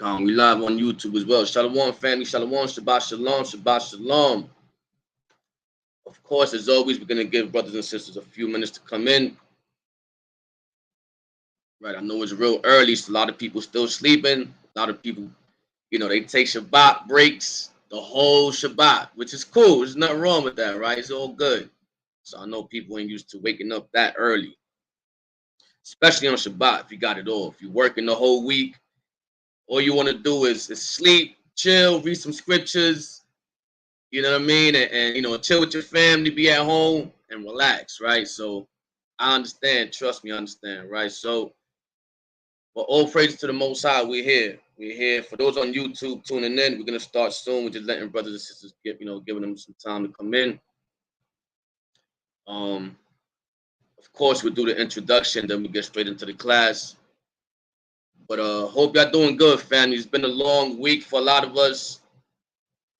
We live on YouTube as well. Shalom, family. Shalom. Shabbat shalom. Shabbat shalom. Of course, as always, we're going to give brothers and sisters a few minutes to come in. Right, I know it's real early, so a lot of people still sleeping. A lot of people, they take Shabbat breaks the whole Shabbat, which is cool. There's nothing wrong with that, right? It's all good. So I know people ain't used to waking up that early, especially on Shabbat if you got it all. If you're working the whole week, all you want to do is sleep, chill, read some scriptures, you know what I mean? And chill with your family, be at home, and relax, right? So I understand. Trust me, I understand, right? So, but all praise to the Most High. We're here. We're here. For those on YouTube tuning in, we're going to start soon. We're just letting brothers and sisters giving them some time to come in. Of course, we'll do the introduction, then we get straight into the class. But hope y'all doing good, family. It's been a long week for a lot of us,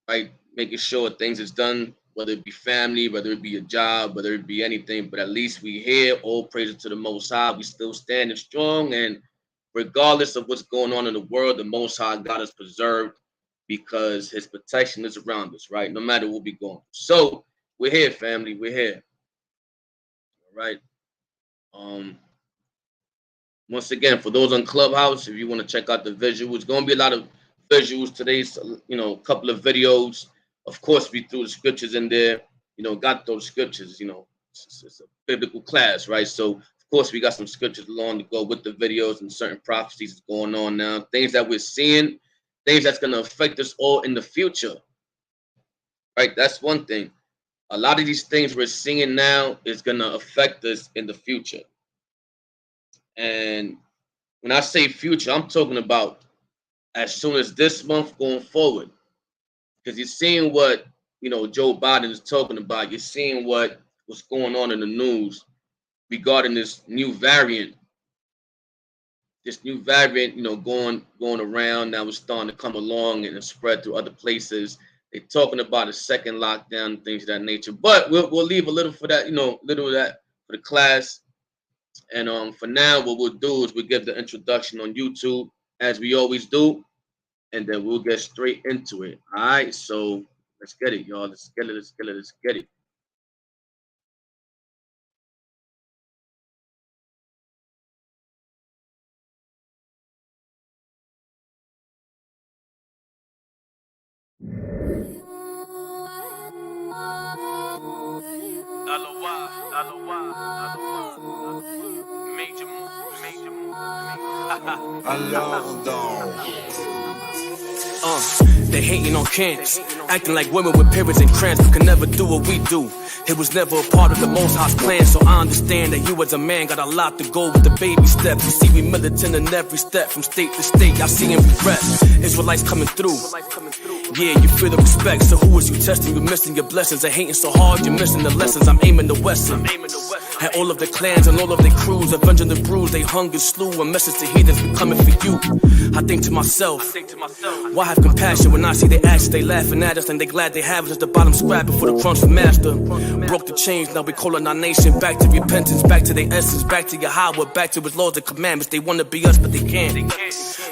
right? Making sure things is done, whether it be family, whether it be a job, whether it be anything. But at least we here. All praises to the Most High. We still standing strong, and regardless of what's going on in the world, the Most High got us preserved because His protection is around us, right? No matter what we going through. So we're here, family. We're here. All right. Once again, for those on Clubhouse, if you want to check out the visuals, it's going to be a lot of visuals today. So, a couple of videos. Of course, we threw the scriptures in there. Got those scriptures. It's a biblical class, right? So, of course, we got some scriptures along to go with the videos and certain prophecies going on now. Things that we're seeing, things that's going to affect us all in the future, right? That's one thing. A lot of these things we're seeing now is going to affect us in the future. And when I say future, I'm talking about as soon as this month going forward. Because you're seeing what, Joe Biden is talking about. You're seeing what's going on in the news regarding this new variant. This new variant, going around now, is starting to come along and spread to other places. They're talking about a second lockdown, things of that nature. But we'll leave a little for that, little of that for the class. And for now, what we'll do is we'll give the introduction on YouTube, as we always do, and then we'll get straight into it. All right, so let's get it, y'all. Let's get it. They hating on Candace, acting like women with periods and cramps who can never do what we do. It was never a part of the Most High's plan, so I understand that you as a man got a lot to go with the baby steps. You see, we militant in every step from state to state. I see and regret Israelites coming through. Yeah, you feel the respect, so who is you testing? You're missing your blessings. They're hating so hard, you're missing the lessons. I'm aiming the Western. And all of the clans and all of their crews, avenging the bruise, they hunger slew. A message to heathens, we coming for you. I think to myself, why have compassion when I see their actions? They laughing at us and they glad they have us at the bottom scrap before the crunch for master. Broke the chains, now we calling our nation back to repentance, back to their essence, back to Yahweh, back to His laws and commandments. They want to be us, but they can't.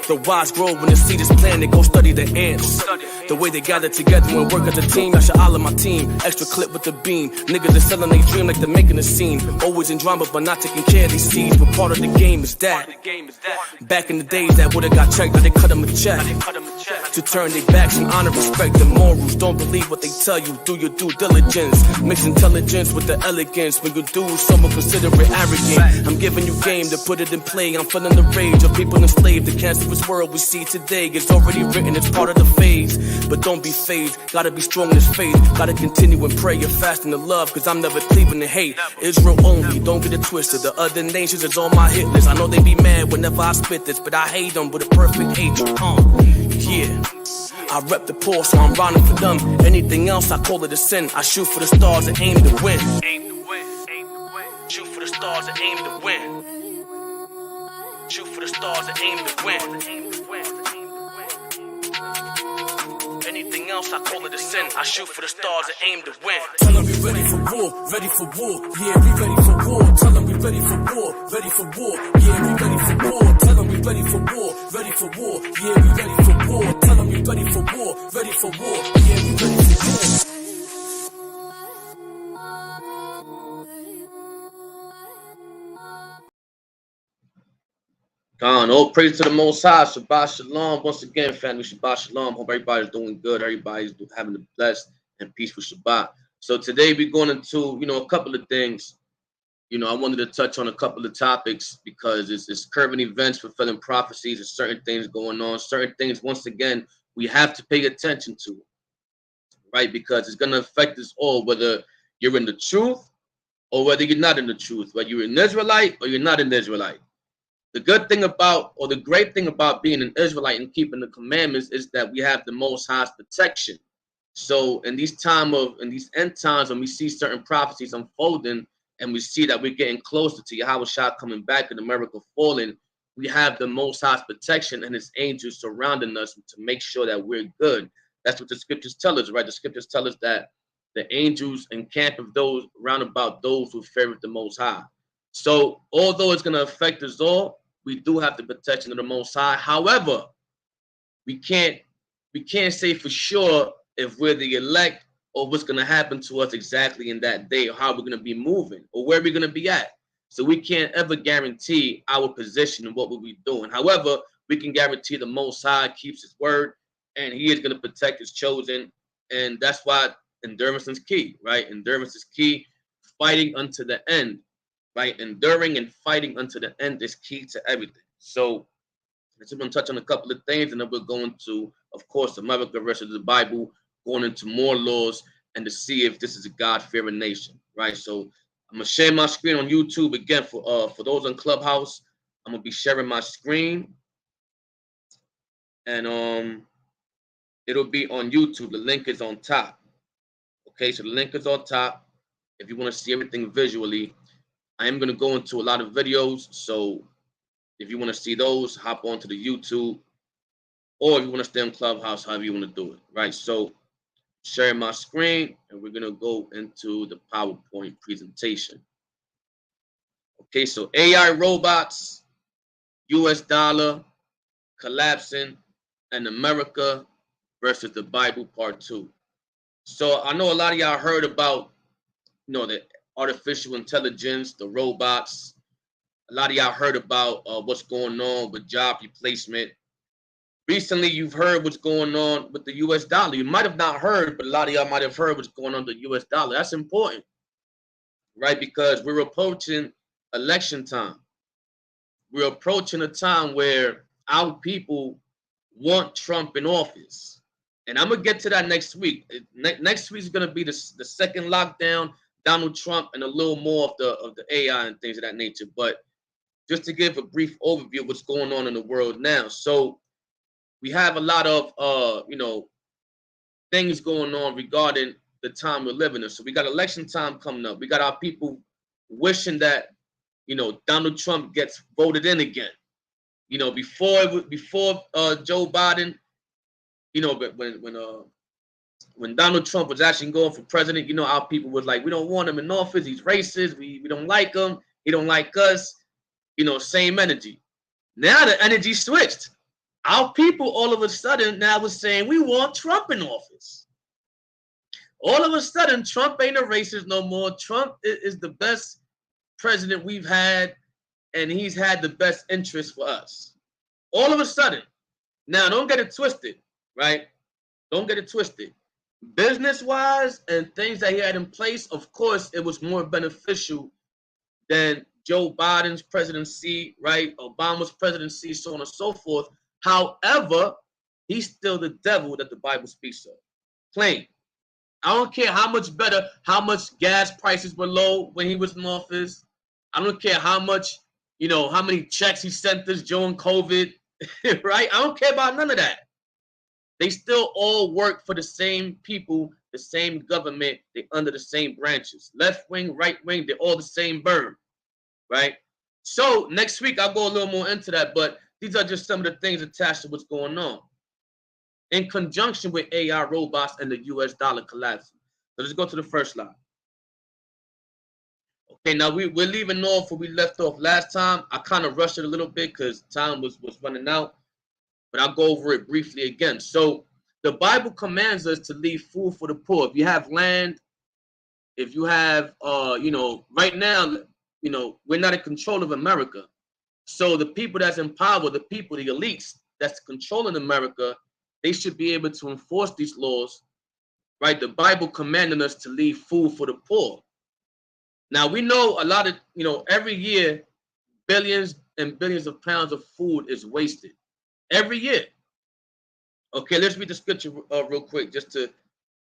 The wise grow when the seed is planted. Go study the ants. The way they gather together and work as a team. I should holler my team. Extra clip with the beam. Niggas are selling their dream like they're making a scene. Always in drama, but not taking care of these seeds. But part of the game is that. Back in the days that would've got checked, but they cut them a check. To turn their backs and honor, respect, and morals. Don't believe what they tell you. Do your due diligence. Mix intelligence with the elegance. When you do, someone consider it arrogant. I'm giving you game to put it in play. I'm feeling the rage of people enslaved. The cancerous world we see today is already written. It's part of the phase. But don't be phased. Gotta be strong in this faith. Gotta continue and pray and fast in the love. Cause I'm never cleaving the hate. Israel only, don't get it twisted. The other nations is on my hit list. I know they be mad whenever I spit this, but I hate them with a perfect hatred. Yeah. I rep the poor, so I'm riding for them. Anything else, I call it a sin. I shoot for the stars and aim to win. Shoot for the stars and aim to win. Shoot for the stars and aim to win. Anything else, I call it a sin. I shoot for the stars and aim to win. Tell them we ready for war, ready for war. Yeah, we ready for war. Tell them we ready for war, ready for war. Yeah, we ready for war. Tell them we ready for war, ready for war. Yeah, we ready for war. Tell them you ready for war, ready for war. Yeah, we ready for war. God, all praise to the Most High. Shabbat Shalom. Once again, family, Shabbat Shalom. Hope everybody's doing good. Everybody's having a blessed and peaceful Shabbat. So today we're going into, a couple of things. I wanted to touch on a couple of topics because it's current events, fulfilling prophecies, and certain things going on. Certain things, once again, we have to pay attention to, right? Because it's going to affect us all, whether you're in the truth or whether you're not in the truth, whether you're an Israelite or you're not an Israelite. The good thing about, or the great thing about being an Israelite and keeping the commandments is that we have the Most High's protection. So in these end times, when we see certain prophecies unfolding and we see that we're getting closer to Yahweh Shah coming back and America falling, we have the Most High's protection and his angels surrounding us to make sure that we're good. That's what the scriptures tell us, right? The scriptures tell us that the angels encamp of those round about those who fear the Most High. So although it's going to affect us all, we do have the protection of the Most High. However, we can't say for sure if we're the elect or what's going to happen to us exactly in that day, or how we're going to be moving, or where we're going to be at. So we can't ever guarantee our position and what we'll be doing. However, we can guarantee the Most High keeps his word, and he is going to protect his chosen. And that's why endurance is key, right? Endurance is key. Fighting unto the end. Right, enduring and fighting unto the end is key to everything. So let's just touch on a couple of things, and then we're going to, of course, America versus the Bible, going into more laws and to see if this is a God-fearing nation. Right. So I'm gonna share my screen on YouTube again for those on Clubhouse. I'm gonna be sharing my screen, and it'll be on YouTube. The link is on top. Okay, so the link is on top. If you want to see everything visually. I am going to go into a lot of videos, so if you want to see those, hop onto the YouTube, or if you want to stay on Clubhouse, however you want to do it, right? So, sharing my screen, and we're going to go into the PowerPoint presentation. Okay, so AI robots, US dollar, collapsing, and America versus the Bible part 2. So, I know a lot of y'all heard about, the artificial intelligence, the robots. A lot of y'all heard about what's going on with job replacement. Recently, you've heard what's going on with the US dollar. You might have not heard, but a lot of y'all might have heard what's going on with the US dollar. That's important, right? Because we're approaching election time. We're approaching a time where our people want Trump in office. And I'm going to get to that next week. Next week is going to be the second lockdown, Donald Trump, and a little more of the AI and things of that nature. But just to give a brief overview of what's going on in the world now. So we have a lot of, things going on regarding the time we're living in. So we got election time coming up. We got our people wishing that, Donald Trump gets voted in again. Before Joe Biden, but when Donald Trump was actually going for president, our people was like, we don't want him in office. He's racist. We don't like him. He don't like us. Same energy. Now the energy switched. Our people all of a sudden now was saying we want Trump in office. All of a sudden, Trump ain't a racist no more. Trump is the best president we've had, and he's had the best interest for us. All of a sudden. Now, don't get it twisted, right? Don't get it twisted. Business-wise and things that he had in place, of course, it was more beneficial than Joe Biden's presidency, right? Obama's presidency, so on and so forth. However, he's still the devil that the Bible speaks of. Plain. I don't care how much better, how much gas prices were low when he was in office. I don't care how much, how many checks he sent us during COVID, right? I don't care about none of that. They still all work for the same people, the same government. They're under the same branches. Left wing, right wing, they're all the same bird, right? So next week, I'll go a little more into that, but these are just some of the things attached to what's going on in conjunction with AI robots and the US dollar collapsing. So let's go to the first slide. Okay, now we're leaving off where we left off last time. I kind of rushed it a little bit because time was running out, but I'll go over it briefly again. So the Bible commands us to leave food for the poor. If you have land, if you have, right now, we're not in control of America. So the people that's in power, the people, the elites that's controlling America, they should be able to enforce these laws, right? The Bible commanding us to leave food for the poor. Now we know a lot of, every year, billions and billions of pounds of food is wasted every year. Okay, let's read the scripture real quick just to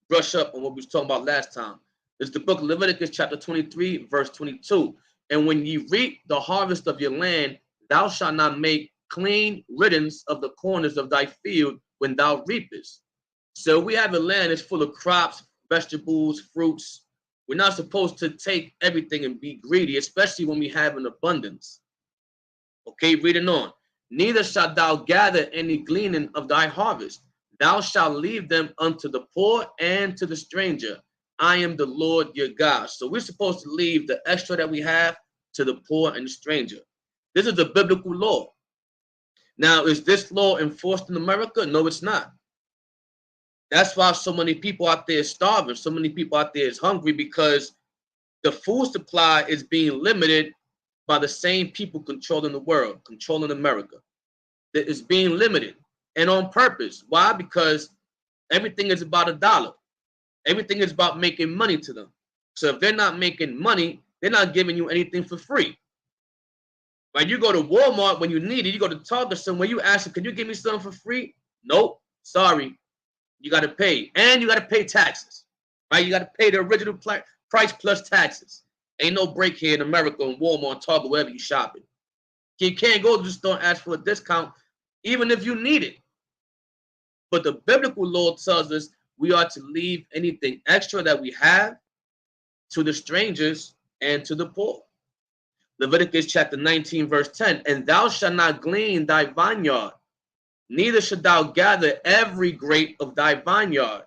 brush up on what we was talking about last time. It's the book of Leviticus chapter 23, verse 22. And when ye reap the harvest of your land, thou shalt not make clean riddance of the corners of thy field when thou reapest. So we have a land that's full of crops, vegetables, fruits. We're not supposed to take everything and be greedy, especially when we have an abundance. Okay, reading on. Neither shalt thou gather any gleaning of thy harvest. Thou shalt leave them unto the poor and to the stranger. I am the Lord your God. So we're supposed to leave the extra that we have to the poor and the stranger. This is the biblical law. Now, is this law enforced in America? No, it's not. That's why so many people out there are starving. So many people out there is hungry because the food supply is being limited by the same people controlling the world, controlling America. That is being limited and on purpose. Why? Because everything is about a dollar. Everything is about making money to them. So if they're not making money, they're not giving you anything for free. Right? You go to Walmart when you need it. You go to Target somewhere. You ask them, "Can you give me something for free?" Nope. Sorry. You got to pay, and you got to pay taxes. Right? You got to pay the original price plus taxes. Ain't no break here in America in Walmart, Target, wherever you shopping. You can't go to the store and ask for a discount, even if you need it. But the biblical law tells us we are to leave anything extra that we have to the strangers and to the poor. Leviticus chapter 19, verse 10. And thou shalt not glean thy vineyard, neither shalt thou gather every grape of thy vineyard.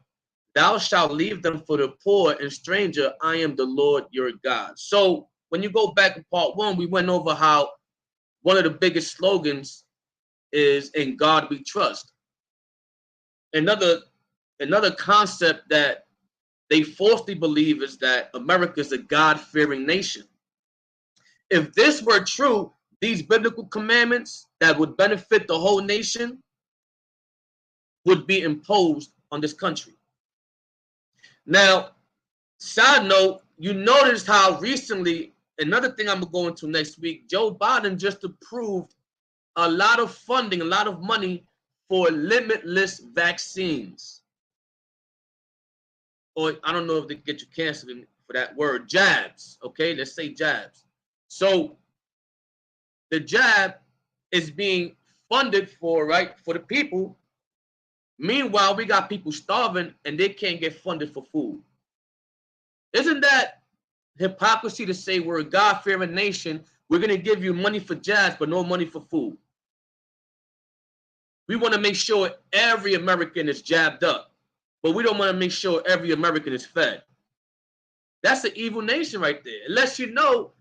Thou shalt leave them for the poor and stranger. I am the Lord your God. So when you go back to part one, we went over how one of the biggest slogans is "In God we trust." Another concept that they falsely believe is that America is a God-fearing nation. If this were true, these biblical commandments that would benefit the whole nation would be imposed on this country. Now, side note, you noticed how recently, another thing I'm going to go into next week, Joe Biden just approved a lot of funding, a lot of money for limitless vaccines. Or I don't know if they get you canceled for that word, jabs. Okay, let's say jabs. So the jab is being funded for, right, for the people. Meanwhile, we got people starving and they can't get funded for food. Isn't that hypocrisy to say we're a God-fearing nation? We're going to give you money for jabs, but no money for food. We want to make sure every American is jabbed up, but we don't want to make sure every American is fed. That's an evil nation right there. Unless you know,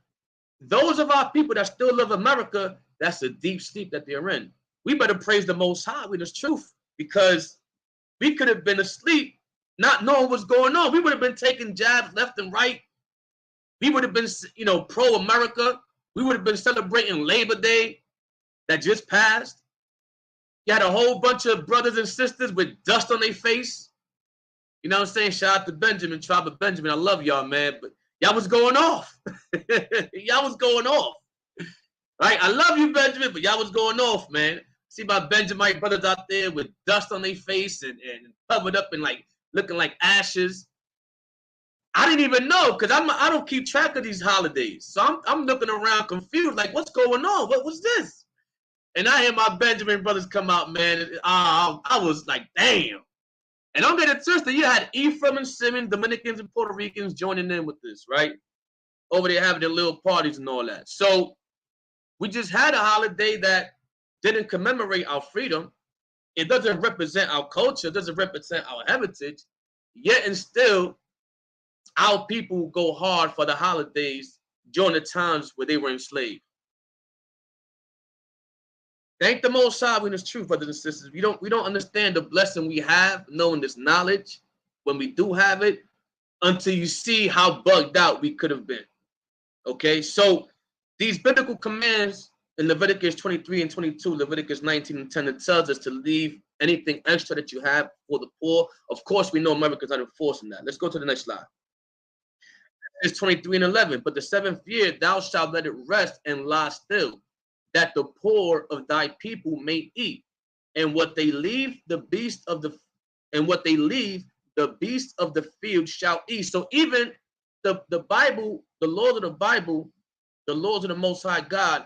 those of our people that still love America, that's a deep sleep that they're in. We better praise the Most High with His truth, because we could have been asleep not knowing what's going on. We would have been taking jabs left and right. We would have been, pro-America. We would have been celebrating Labor Day that just passed. You had a whole bunch of brothers and sisters with dust on their face. You know what I'm saying? Shout out to Benjamin, tribe of Benjamin. I love y'all, man. But y'all was going off. Y'all was going off. Right? I love you, Benjamin, but y'all was going off, man. See my Benjamite brothers out there with dust on their face and covered up and like looking like ashes. I didn't even know, because I don't keep track of these holidays. So I'm looking around confused, like, what's going on? What was this? And I hear my Benjamin brothers come out, man. I was like, damn. And don't get it twisted. You had Ephraim and Simeon, Dominicans and Puerto Ricans joining in with this, right? Over there having their little parties and all that. So we just had a holiday that didn't commemorate our freedom. It doesn't represent our culture. It doesn't represent our heritage. Yet and still, our people go hard for the holidays during the times where they were enslaved. Thank the Most High in His truth, brothers and sisters. We don't understand the blessing we have knowing this knowledge when we do have it until you see how bugged out we could have been. Okay, so these biblical commands in Leviticus 23 and 22, Leviticus 19 and 10, it tells us to leave anything extra that you have for the poor. Of course, we know America's not enforcing that. Let's go to the next slide. It's 23 and 11. But the 7th year thou shalt let it rest and lie still, that the poor of thy people may eat, and what they leave the beast of the beast of the field shall eat. So even the Bible, the laws of the Bible, the laws of the Most High God,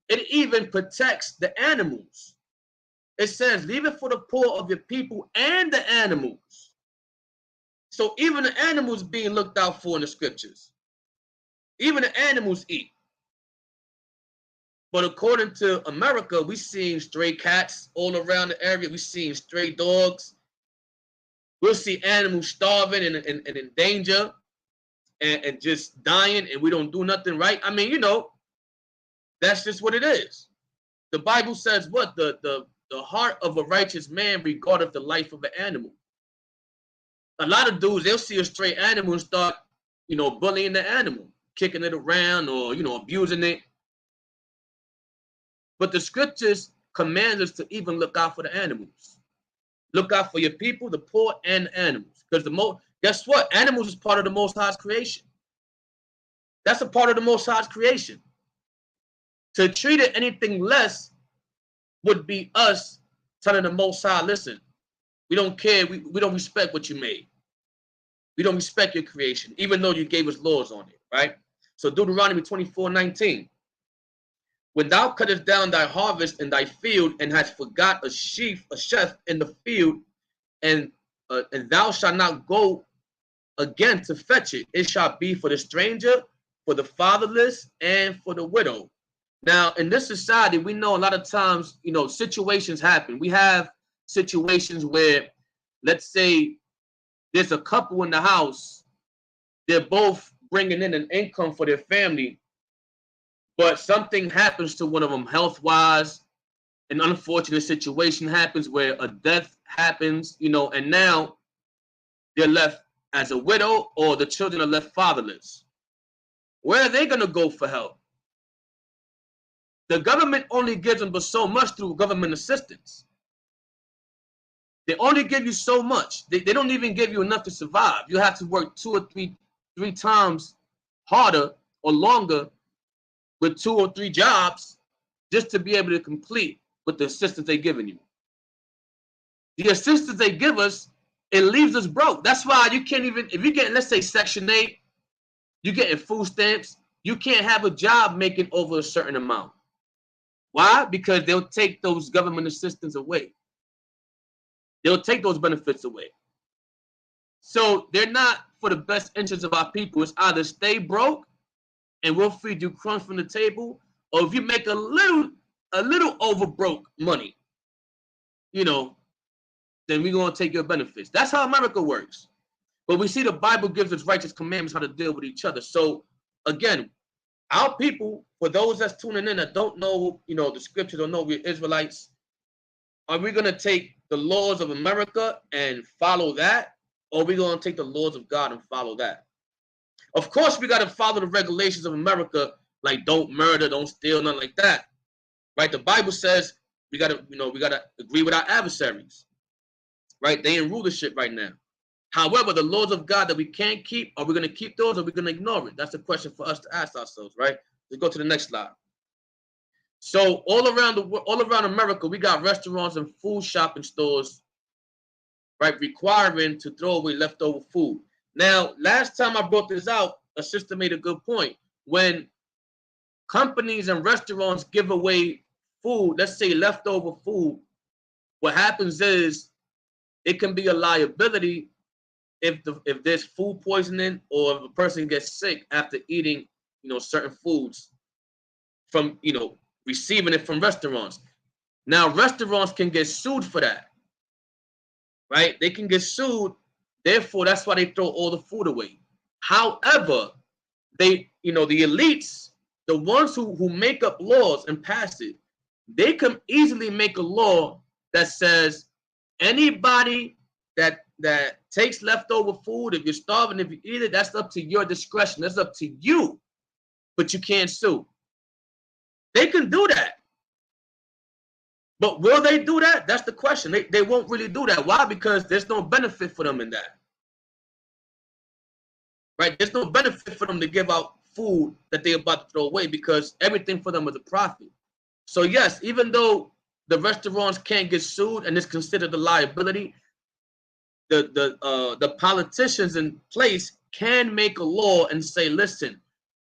it even protects the animals. It says, leave it for the poor of your people and the animals. So even the animals being looked out for in the scriptures. Even the animals eat. But according to America, we seeing stray cats all around the area. We seeing stray dogs. We'll see animals starving and in danger and just dying, and we don't do nothing right. I mean, you know, that's just what it is. The Bible says what? The heart of a righteous man regardeth the life of an animal. A lot of dudes, they'll see a stray animal and start, you know, bullying the animal, kicking it around or, you know, abusing it. But the scriptures command us to even look out for the animals. Look out for your people, the poor, and the animals. Because guess what? Animals is part of the Most High's creation. That's a part of the Most High's creation. To treat it anything less would be us telling the Most High, listen, we don't care. We don't respect what you made. We don't respect your creation, even though you gave us laws on it, right? So Deuteronomy 24:19. When thou cuttest down thy harvest in thy field, and hast forgot a sheaf in the field, and thou shalt not go again to fetch it, it shall be for the stranger, for the fatherless, and for the widow. Now, in this society, we know a lot of times, you know, situations happen. We have situations where, let's say, there's a couple in the house, they're both bringing in an income for their family, but something happens to one of them health-wise, an unfortunate situation happens where a death happens, you know, and now they're left as a widow, or the children are left fatherless. Where are they going to go for help? The government only gives them but so much through government assistance. They only give you so much. They don't even give you enough to survive. You have to work 2 or 3 times harder or longer with 2 or 3 jobs just to be able to complete with the assistance they're giving you. The assistance they give us, it leaves us broke. That's why you can't even, if you get, let's say, Section 8, you're getting food stamps, you can't have a job making over a certain amount. Why? Because they'll take those government assistance away. They'll take those benefits away. So they're not for the best interest of our people. It's either stay broke and we'll feed you crumbs from the table, or if you make a little over broke money, you know, then we're going to take your benefits. That's how America works. But we see the Bible gives us righteous commandments how to deal with each other. So again, our people, for those that's tuning in that don't know, you know, the scriptures, don't know we're Israelites, are we going to take the laws of America and follow that? Or are we going to take the laws of God and follow that? Of course, we got to follow the regulations of America, like don't murder, don't steal, nothing like that. Right? The Bible says we got to, you know, we got to agree with our adversaries. Right? They in rulership right now. However, the laws of God that we can't keep, are we going to keep those or are we going to ignore it? That's the question for us to ask ourselves, right? Let's go to the next slide. So all around America, we got restaurants and food shopping stores, right, requiring to throw away leftover food. Now, last time I brought this out, a sister made a good point. When companies and restaurants give away food, let's say leftover food, what happens is it can be a liability if there's food poisoning or if a person gets sick after eating, you know, certain foods from, you know, receiving it from restaurants. Now, restaurants can get sued for that, right? They can get sued. Therefore, that's why they throw all the food away. However, they, you know, the elites, the ones who make up laws and pass it, they can easily make a law that says anybody that takes leftover food, if you're starving, if you eat it, that's up to your discretion. That's up to you. But you can't sue. They can do that. But will they do that? That's the question. They won't really do that. Why? Because there's no benefit for them in that. Right? There's no benefit for them to give out food that they're about to throw away because everything for them is a profit. So yes, even though the restaurants can't get sued and it's considered a liability, the politicians in place can make a law and say, listen,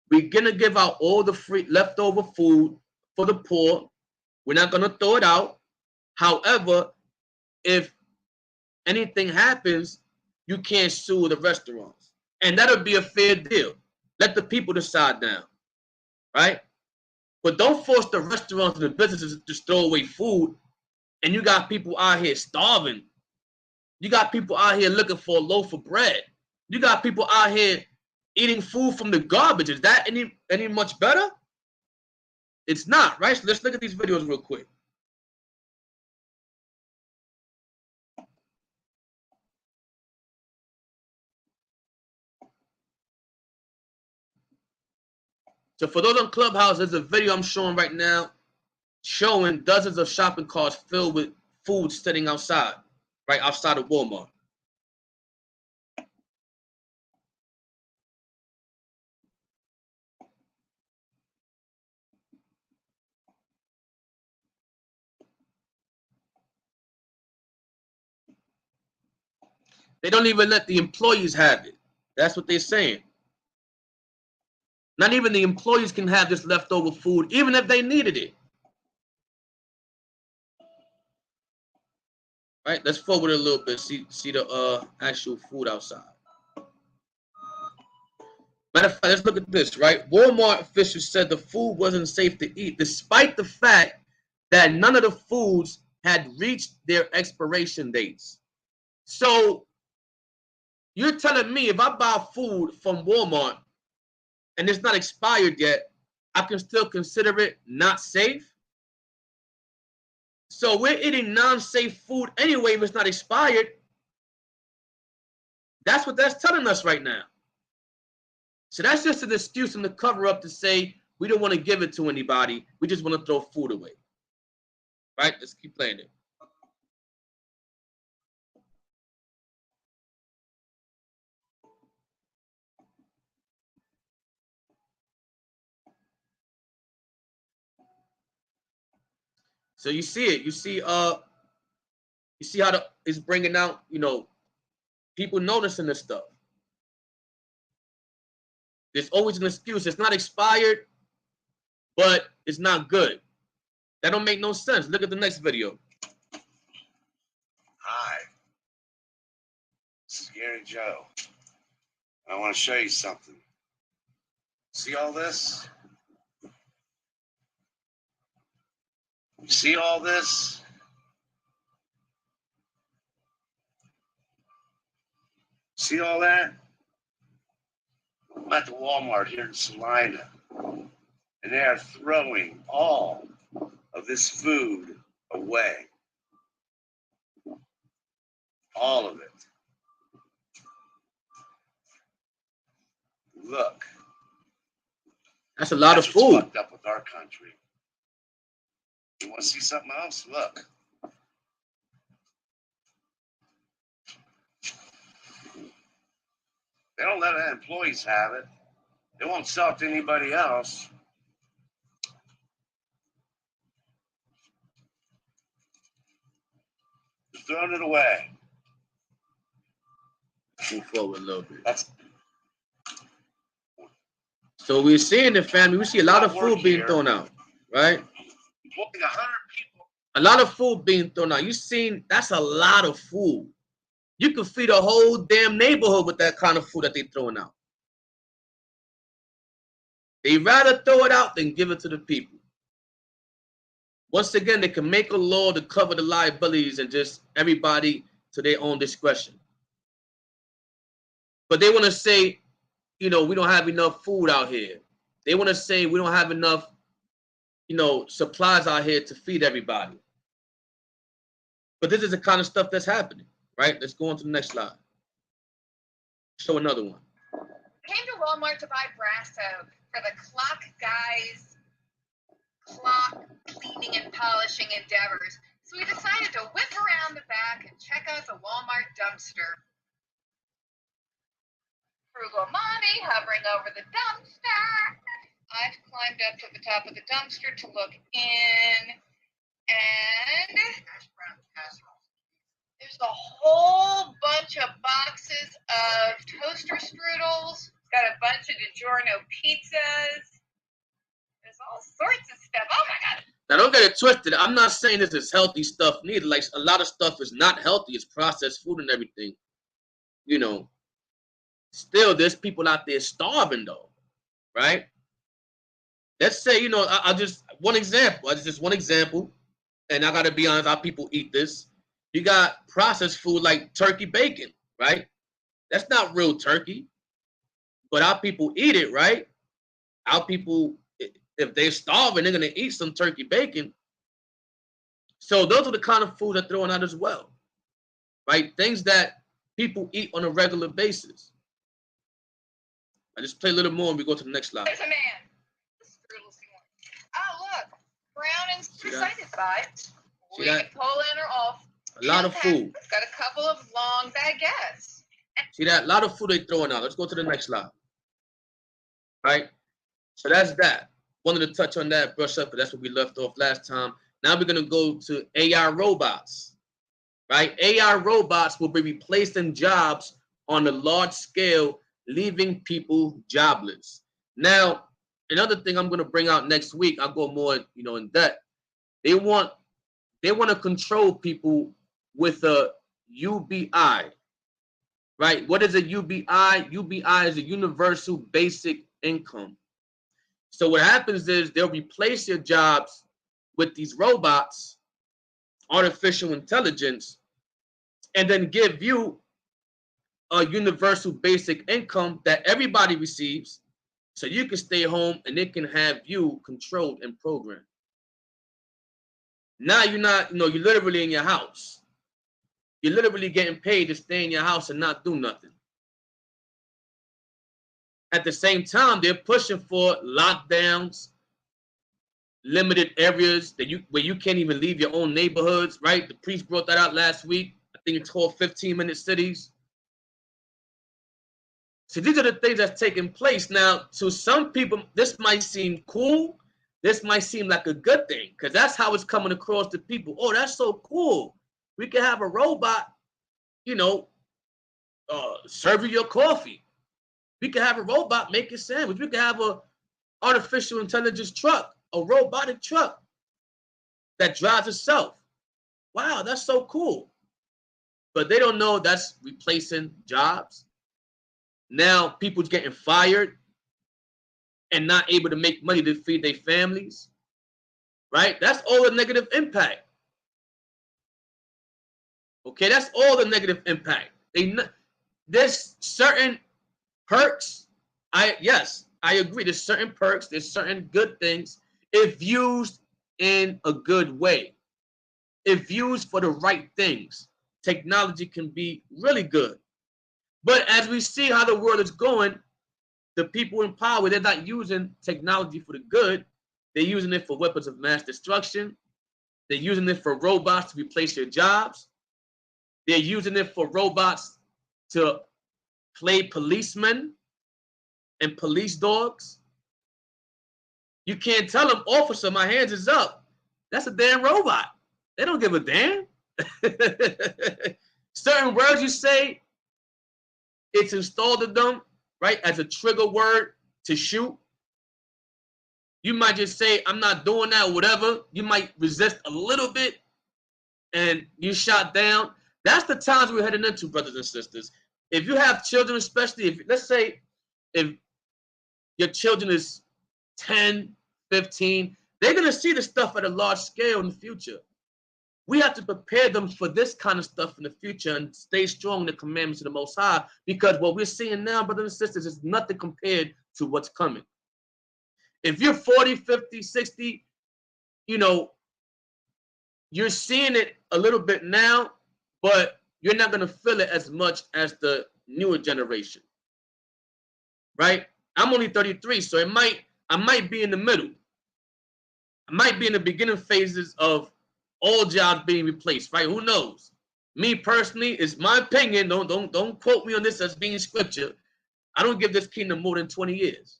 we're gonna give out all the free leftover food for the poor. We're not gonna throw it out. However, if anything happens, you can't sue the restaurants. And that'll be a fair deal. Let the people decide now, right? But don't force the restaurants and the businesses to just throw away food. And you got people out here starving. You got people out here looking for a loaf of bread. You got people out here eating food from the garbage. Is that any much better? It's not, right? So let's look at these videos real quick. So for those on Clubhouse, there's a video I'm showing right now showing dozens of shopping carts filled with food sitting outside, right outside of Walmart. They don't even let the employees have it. That's what they're saying. Not even the employees can have this leftover food, even if they needed it. Right, let's forward it a little bit. See the actual food outside. Matter of fact, let's look at this, right? Walmart officials said the food wasn't safe to eat, despite the fact that none of the foods had reached their expiration dates. So you're telling me if I buy food from Walmart and it's not expired yet, I can still consider it not safe? So we're eating non-safe food anyway if it's not expired. That's what that's telling us right now. So that's just an excuse and the cover up to say we don't want to give it to anybody. We just want to throw food away. Right? Let's keep playing it. So you see it. You see how it's bringing out, you know, people noticing this stuff. There's always an excuse. It's not expired, but it's not good. That don't make no sense. Look at the next video. Hi, this is Gary Joe. I want to show you something. See all this? You see all this? See all that? I'm at the Walmart here in Salina, and they are throwing all of this food away. All of it. Look. That's a lot That's of what's food. fucked up with our country. You want to see something else? Look. They don't let our employees have it. They won't sell it to anybody else. They're throwing it away. Move forward a little bit. That's So we're seeing the family. We see a lot of food being thrown out, right? more than 100 people. A lot of food being thrown out. You seen that's a lot of food. You can feed a whole damn neighborhood with that kind of food that they're throwing out. They rather throw it out than give it to the people. Once again, they can make a law to cover the liabilities and just everybody to their own discretion. But they want to say we don't have enough food out here. They want to say we don't have enough, supplies out here to feed everybody. But this is the kind of stuff that's happening, right? Let's go on to the next slide. Show another one. Came to Walmart to buy brass soap for the clock guy's clock cleaning and polishing endeavors. So we decided to whip around the back and check out the Walmart dumpster. Frugal mommy hovering over the dumpster. I've climbed up to the top of the dumpster to look in, and there's a whole bunch of boxes of toaster strudels. It's got a bunch of DiGiorno pizzas. There's all sorts of stuff. Oh my God. Now don't get it twisted. I'm not saying this is healthy stuff neither. Like a lot of stuff is not healthy. It's processed food and everything. Still there's people out there starving though, right? Let's say, I'll just one example. Just one example, and I gotta be honest, how people eat this. You got processed food like turkey bacon, right? That's not real turkey, but our people eat it, right? Our people, if they're starving, they're gonna eat some turkey bacon. So those are the kind of food they're throwing out as well, right? Things that people eat on a regular basis. I just play a little more and we go to the next slide. There's a man. Oh, look. Brown and excited by it. We can pull in or off. A lot of food. It's got a couple of long baguettes. See that? A lot of food they're throwing out. Let's go to the next slide. All right. So that's that. Wanted to touch on that, brush up, but that's what we left off last time. Now we're going to go to AI robots. Right? AI robots will be replacing jobs on a large scale, leaving people jobless. Now, another thing I'm going to bring out next week, I'll go more, in depth. They want to control people with a UBI, right? What is a UBI? UBI is a universal basic income. So what happens is they'll replace your jobs with these robots, artificial intelligence, and then give you a universal basic income that everybody receives, so you can stay home and it can have you controlled and programmed. Now you're not, you're literally in your house. You're literally getting paid to stay in your house and not do nothing. At the same time, they're pushing for lockdowns, limited areas where you can't even leave your own neighborhoods, right? The priest brought that out last week. I think it's called 15-minute cities. So these are the things that's taking place. Now, to some people, this might seem cool. This might seem like a good thing because that's how it's coming across to people. Oh, that's so cool. We can have a robot, serve you your coffee. We can have a robot make a sandwich. We can have a artificial intelligence truck, a robotic truck that drives itself. Wow, that's so cool. But they don't know that's replacing jobs. Now people's getting fired and not able to make money to feed their families, right? That's all the negative impact. Okay, that's all the negative impact. There's certain perks. I agree. There's certain perks. There's certain good things if used in a good way. If used for the right things, technology can be really good. But as we see how the world is going, the people in power, they're not using technology for the good. They're using it for weapons of mass destruction. They're using it for robots to replace your jobs. They're using it for robots to play policemen and police dogs. You can't tell them, officer, my hands is up. That's a damn robot. They don't give a damn. Certain words you say, it's installed in them, right, as a trigger word to shoot. You might just say, I'm not doing that, or whatever. You might resist a little bit and you shot down. That's the times we're heading into, brothers and sisters. If you have children, especially let's say if your children is 10, 15, they're going to see the stuff at a large scale in the future. We have to prepare them for this kind of stuff in the future and stay strong in the commandments of the Most High, because what we're seeing now, brothers and sisters, is nothing compared to what's coming. If you're 40, 50, 60, you know, you're seeing it a little bit now, but you're not going to feel it as much as the newer generation, right? I'm only 33, so I might be in the middle. I might be in the beginning phases of all jobs being replaced, right? Who knows? Me personally, it's my opinion. Don't quote me on this as being scripture. I don't give this kingdom more than 20 years,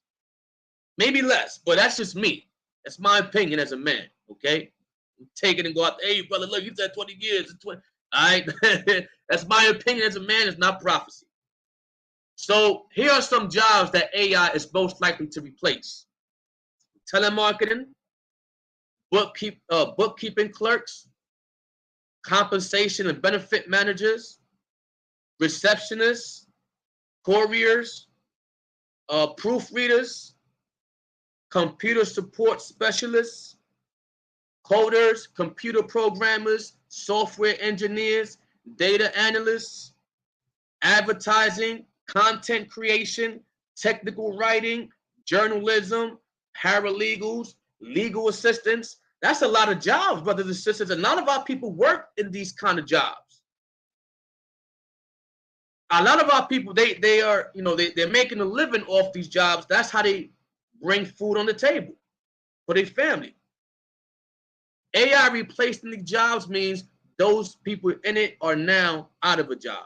maybe less, but that's just me. That's my opinion as a man. Okay, take it and go out. Hey, brother, look, you said 20 years. 20. All right, that's my opinion as a man. It's not prophecy. So here are some jobs that AI is most likely to replace: telemarketing, bookkeeping clerks, compensation and benefit managers, receptionists, couriers, proofreaders, computer support specialists, coders, computer programmers, software engineers, data analysts, advertising, content creation, technical writing, journalism, paralegals, legal assistants. That's a lot of jobs, brothers and sisters. A lot of our people work in these kind of jobs. A lot of our people, they are, you know, they're making a living off these jobs. That's how they bring food on the table for their family. AI replacing the jobs means those people in it are now out of a job.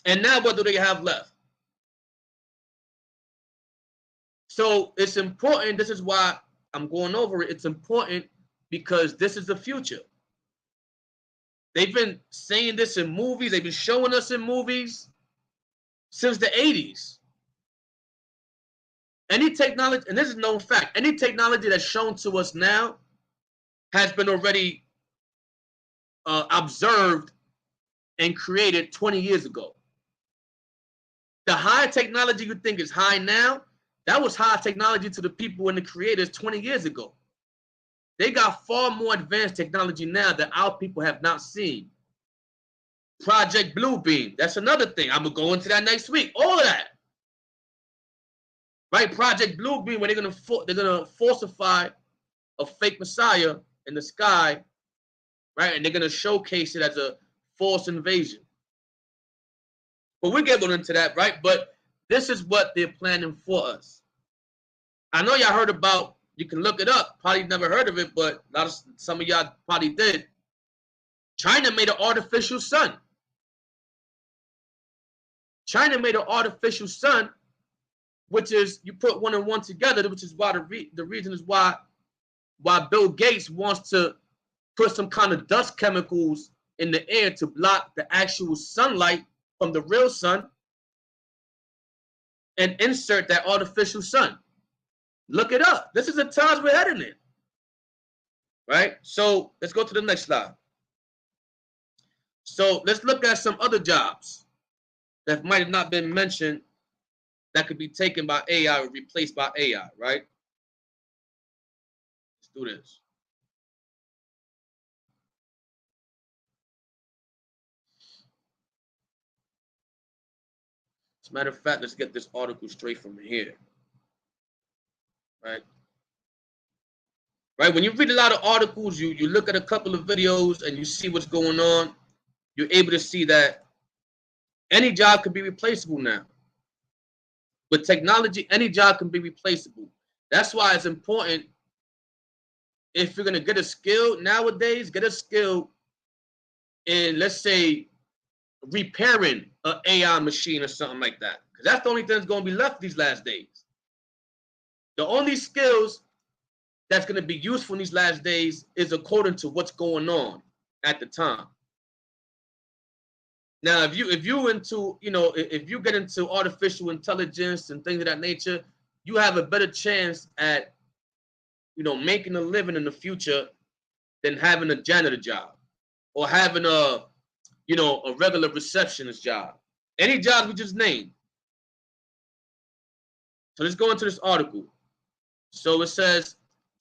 And now what do they have left? So it's important. This is why I'm going over it. It's important because this is the future. They've been saying this in movies. They've been showing us in movies since the 80s. Any technology, and this is known fact, any technology that's shown to us now has been already observed and created 20 years ago. The high technology you think is high now, that was high technology to the people and the creators 20 years ago. They got far more advanced technology now that our people have not seen. Project Bluebeam, that's another thing. I'm going to go into that next week. All of that. Right? Project Bluebeam, where they're gonna falsify a fake Messiah in the sky, right? And they're gonna showcase it as a false invasion. But we'll get into that, right? But this is what they're planning for us. I know y'all heard about, you can look it up, probably never heard of it, but some of y'all probably did. China made an artificial sun. China made an artificial sun, which is, you put one and one together, which is why the reason is why Bill Gates wants to put some kind of dust chemicals in the air to block the actual sunlight from the real sun and insert that artificial sun. Look it up. This is the times we're heading in. Right? So let's go to the next slide. So let's look at some other jobs that might have not been mentioned that could be taken by AI or replaced by AI, right? Let's do this. As a matter of fact, let's get this article straight from here. Right? Right? When you read a lot of articles, you look at a couple of videos and you see what's going on, you're able to see that any job can be replaceable now. With technology, any job can be replaceable. That's why it's important, if you're going to get a skill nowadays, get a skill in, let's say, repairing an AI machine or something like that. Because that's the only thing that's going to be left these last days. The only skills that's going to be useful in these last days is according to what's going on at the time. Now, if you into, you know, if you get into artificial intelligence and things of that nature, you have a better chance at, you know, making a living in the future than having a janitor job or having a, you know, a regular receptionist job. Any job we just named. So let's go into this article. So it says,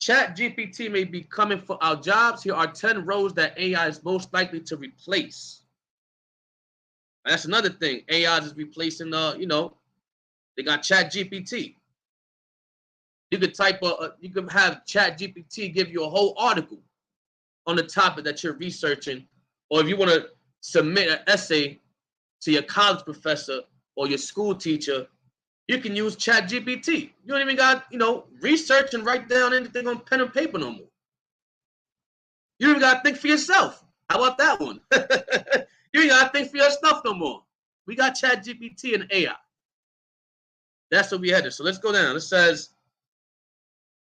Chat GPT may be coming for our jobs. Here are 10 roles that AI is most likely to replace. And that's another thing. AI is replacing, they got Chat GPT. You could you could have Chat GPT give you a whole article on the topic that you're researching, or if you want to submit an essay to your college professor or your school teacher, you can use Chat GPT. You don't even got, research and write down anything on pen and paper no more. You don't even got to think for yourself. How about that one? You ain't got to think for your stuff no more. We got Chat GPT and AI. That's what we headed. So let's go down. It says,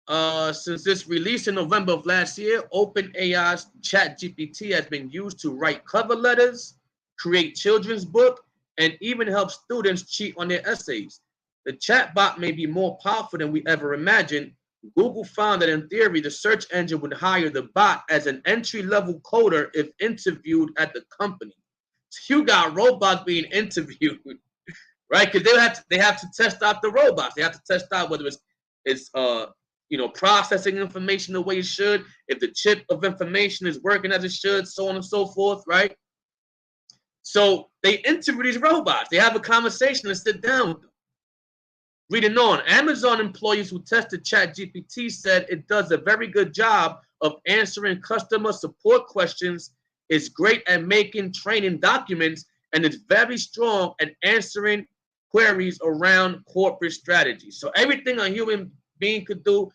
since its release in November of last year, OpenAI's ChatGPT has been used to write cover letters, create children's books, and even help students cheat on their essays. The chatbot may be more powerful than we ever imagined. Google found that in theory, the search engine would hire the bot as an entry-level coder if interviewed at the company. So you got robots being interviewed, right? Because they have to test out the robots. They have to test out whether it's processing information the way it should, if the chip of information is working as it should, so on and so forth, right? So they interview these robots. They have a conversation and sit down with them. Reading on, Amazon employees who tested ChatGPT said it does a very good job of answering customer support questions, is great at making training documents, and is very strong at answering queries around corporate strategy. So everything a human being could do,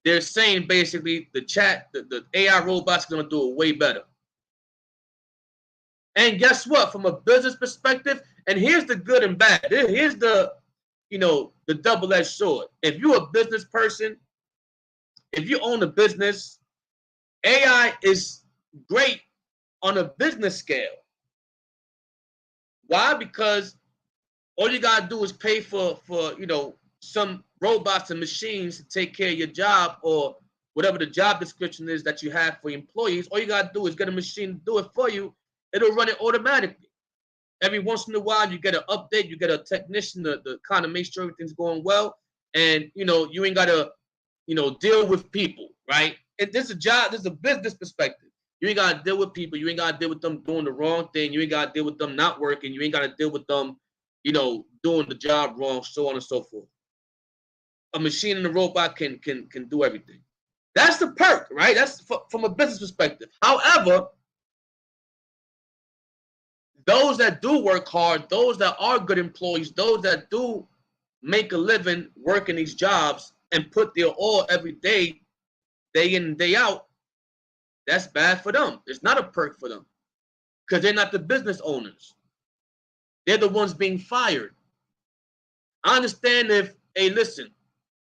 they're saying basically the AI robot's going to do it way better. And guess what? From a business perspective, and here's the good and bad. Here's the double-edged sword. If you're a business person, if you own a business, AI is great on a business scale. Why? Because all you gotta do is pay for some robots and machines to take care of your job, or whatever the job description is that you have for employees. All you gotta do is get a machine to do it for you. It'll run it automatically. Every once in a while, you get an update, you get a technician to kind of make sure everything's going well, and you ain't gotta deal with people, right? And this is a job, this is a business perspective. You ain't gotta deal with people, you ain't gotta deal with them doing the wrong thing, you ain't gotta deal with them not working, you ain't gotta deal with them, doing the job wrong, so on and so forth. A machine and a robot can do everything. That's the perk, right? That's from a business perspective. However, those that do work hard, those that are good employees, those that do make a living working these jobs and put their all every day in and day out, that's bad for them. It's not a perk for them because they're not the business owners. They're the ones being fired. I understand if, hey, listen,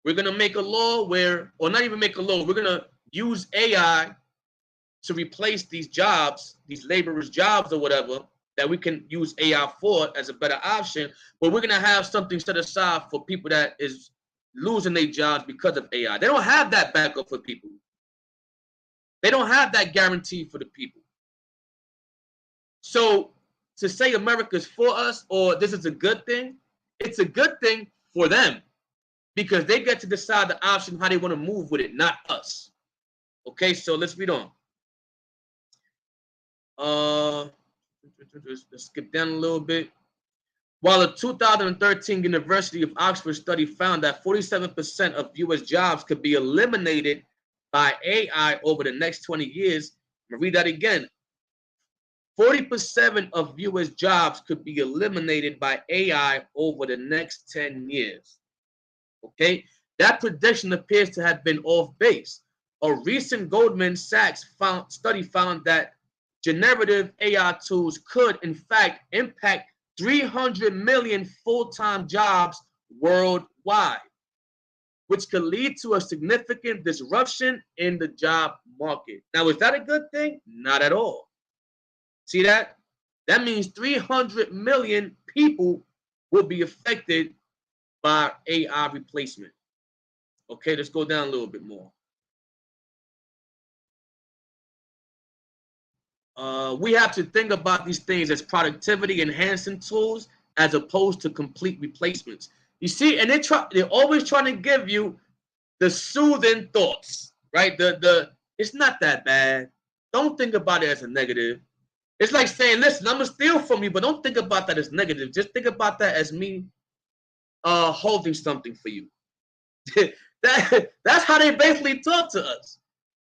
we're going to make a law or not even make a law, we're going to use AI to replace these jobs, these laborers' jobs or whatever, that we can use AI for as a better option, but we're going to have something set aside for people that is losing their jobs because of AI. They don't have that backup for people. They don't have that guarantee for the people. So to say America's for us or this is a good thing, it's a good thing for them because they get to decide the option how they want to move with it, not us. Okay, so let's read on. Let's skip down a little bit. While a 2013 University of Oxford study found that 47% of U.S. jobs could be eliminated by AI over the next 20 years, I'm gonna read that again. 40% of U.S. jobs could be eliminated by AI over the next 10 years. Okay, that prediction appears to have been off base. A recent Goldman Sachs study found that generative AI tools could, in fact, impact 300 million full-time jobs worldwide, which could lead to a significant disruption in the job market. Now, is that a good thing? Not at all. See that? That means 300 million people will be affected by AI replacement. Okay, let's go down a little bit more. We have to think about these things as productivity enhancing tools as opposed to complete replacements. You see, and they're always trying to give you the soothing thoughts, right? It's not that bad. Don't think about it as a negative. It's like saying, listen, I'm gonna steal from you, but don't think about that as negative. Just think about that as me holding something for you. That's how they basically talk to us.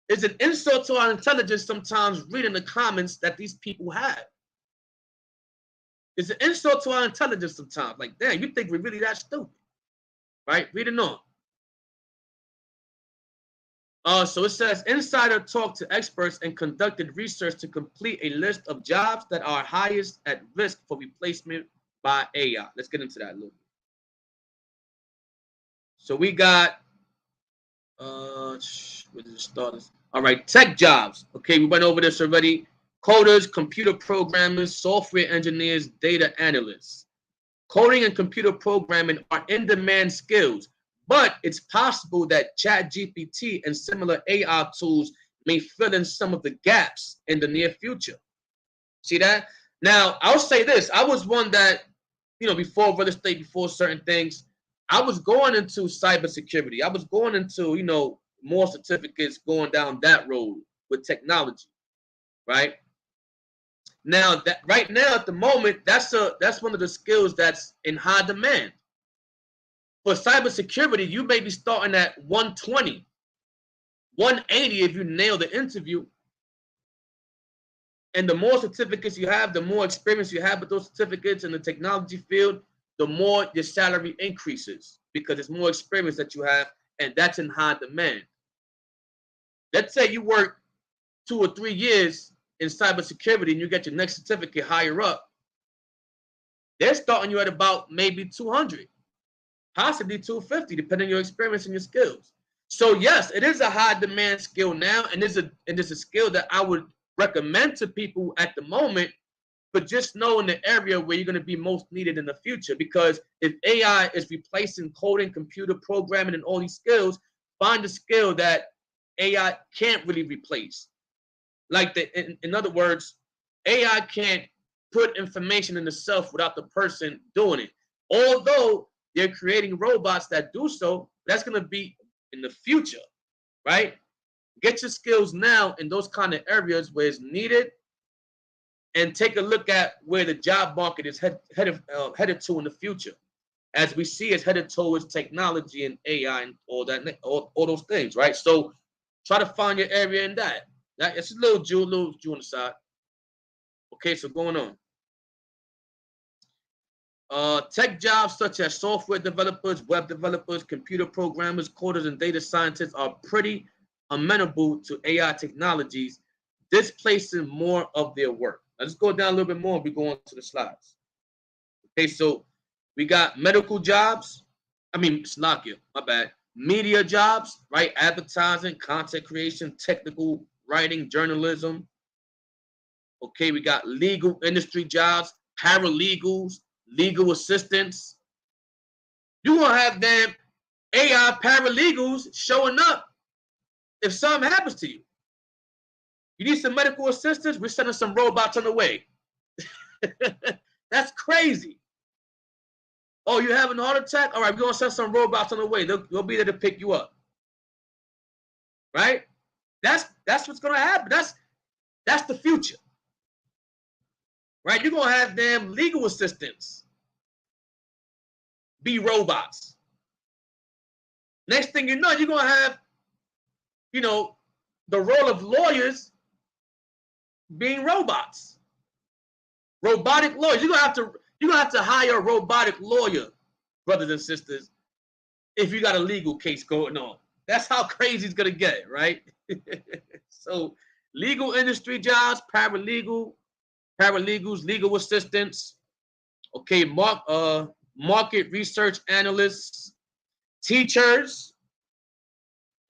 It's an insult to our intelligence sometimes reading the comments that these people have. It's an insult to our intelligence sometimes. Like, damn, you think we're really that stupid, right? Reading on. So it says, insider talked to experts and conducted research to complete a list of jobs that are highest at risk for replacement by AI. Let's get into that a little bit. So we got, where did it start? All right, tech jobs. Okay, we went over this already. Coders, computer programmers, software engineers, data analysts. Coding and computer programming are in-demand skills, but it's possible that ChatGPT and similar AI tools may fill in some of the gaps in the near future. See that? Now, I'll say this. I was one that, before real estate, before certain things, I was going into cybersecurity. I was going into, more certificates, going down that road with technology, right? Now, right now at the moment, that's one of the skills that's in high demand. For cybersecurity, you may be starting at 120, 180 if you nail the interview. And the more certificates you have, the more experience you have with those certificates in the technology field, the more your salary increases because it's more experience that you have, and that's in high demand. Let's say you work 2 or 3 years in cybersecurity and you get your next certificate higher up. They're starting you at about maybe 200, possibly 250, depending on your experience and your skills. So yes, it is a high demand skill now, and it's a skill that I would recommend to people at the moment, but just know in the area where you're going to be most needed in the future. Because if AI is replacing coding, computer programming, and all these skills, find a skill that AI can't really replace. Like in other words, AI can't put information in the self without the person doing it. Although they're creating robots that do so, that's going to be in the future, right? Get your skills now in those kind of areas where it's needed, and take a look at where the job market is headed to in the future. As we see, it's headed towards technology and AI and all those things, right? So try to find your area in that. It's a little jewel on the side. Okay, so going on. Tech jobs such as software developers, web developers, computer programmers, coders, and data scientists are pretty amenable to AI technologies, displacing more of their work. Now, let's go down a little bit more and we go on to the slides. Okay, so we got medical jobs. Slovakia, my bad. Media jobs, right? Advertising, content creation, technical writing, journalism. Okay, we got legal industry jobs, paralegals, legal assistants. You're going to have damn AI paralegals showing up if something happens to you. You need some medical assistance? We're sending some robots on the way. That's crazy. Oh, you having a heart attack? All right, we're going to send some robots on the way. They'll be there to pick you up. Right? That's what's going to happen. That's the future. Right? You're going to have damn legal assistants be robots. Next thing you know, you're going to have, the role of lawyers being robots. Robotic lawyers. You're gonna have to hire a robotic lawyer, brothers and sisters, if you got a legal case going on. That's how crazy it's gonna get, right? So legal industry jobs, paralegals, legal assistants, okay, market research analysts, teachers.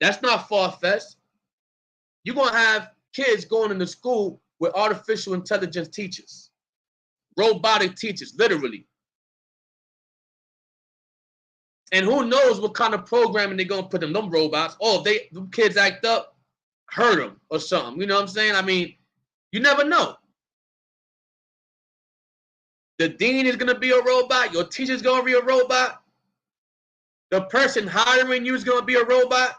That's not far-fetched. You're gonna have kids going into school with artificial intelligence teachers, robotic teachers, literally. And who knows what kind of programming they're gonna put in them robots. Oh, if them kids act up, hurt them or something. You know what I'm saying? You never know. The dean is gonna be a robot. Your teacher's gonna be a robot. the person hiring you is going to be a robot.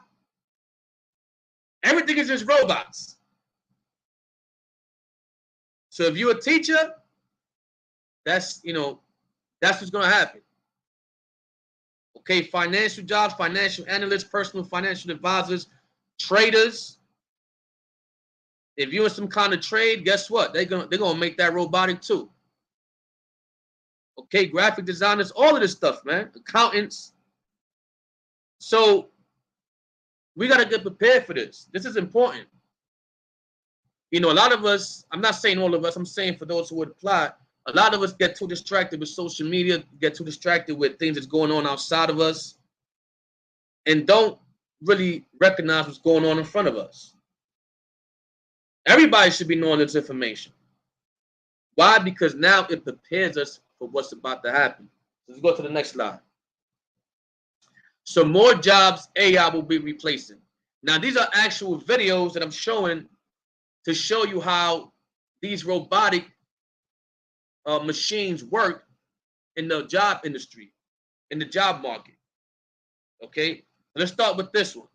Everything is just robots. So if you're a teacher, that's what's going to happen. Okay, financial jobs, financial analysts, personal financial advisors, traders. If you're in some kind of trade, guess what? They're gonna make that robotic too. Okay, graphic designers, all of this stuff, man. Accountants. So we gotta get prepared for this. This is important. A lot of us, I'm not saying all of us, I'm saying for those who would apply, a lot of us get too distracted with social media, get too distracted with things that's going on outside of us, and don't really recognize what's going on in front of us. Everybody should be knowing this information. Why? Because now it prepares us for what's about to happen. Let's go to the next slide. So more jobs AI will be replacing. Now, these are actual videos that I'm showing to show you how these robotic machines work in the job industry, in the job market. Okay, let's start with this one.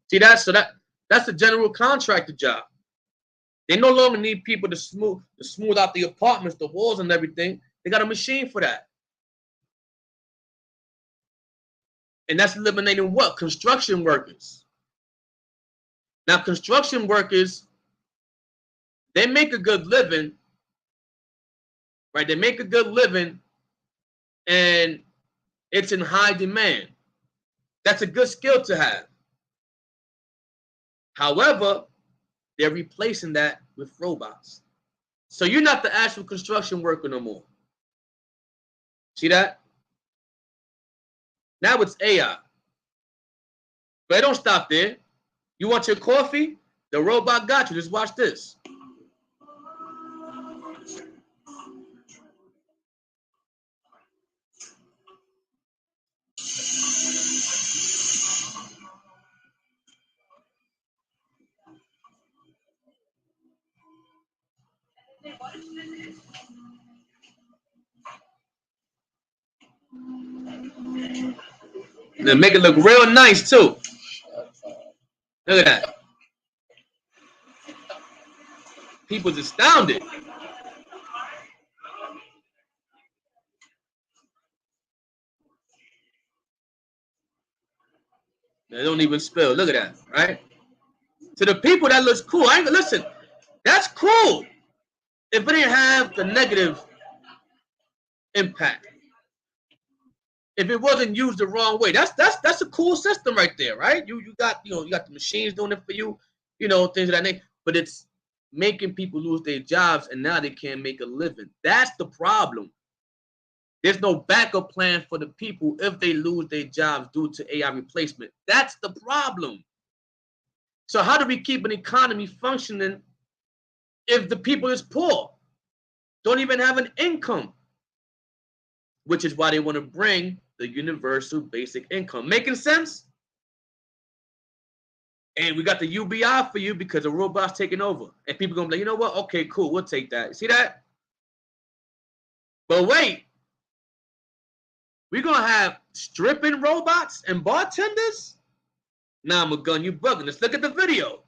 See that? So that's a general contractor job. They no longer need people to smooth out the apartments, the walls, and everything. They got a machine for that. And that's eliminating what? Construction workers. Now, construction workers, they make a good living, right? They make a good living, and it's in high demand. That's a good skill to have. However, they're replacing that with robots. So you're not the actual construction worker no more. See that? Now it's AI. But it don't stop there. You want your coffee? The robot got you. Just watch this. They make it look real nice too. Look at that. People's astounded. They don't even spill. Look at that, right? To the people, that looks cool. Listen, that's cool. If it didn't have the negative impact, if it wasn't used the wrong way, that's a cool system right there, right? You got you got the machines doing it for you, things of that nature. But it's making people lose their jobs, and now they can't make a living. That's the problem. There's no backup plan for the people if they lose their jobs due to AI replacement. That's the problem. So how do we keep an economy functioning if the people is poor, don't even have an income? Which is why they want to bring the universal basic income. Making sense? And we got the UBI for you because the robot's taking over. And people going to be like, you know what? Okay, cool. We'll take that. See that? But wait. We're going to have stripping robots and bartenders? Nah, I'm a gun. You bugging. Let's look at the video.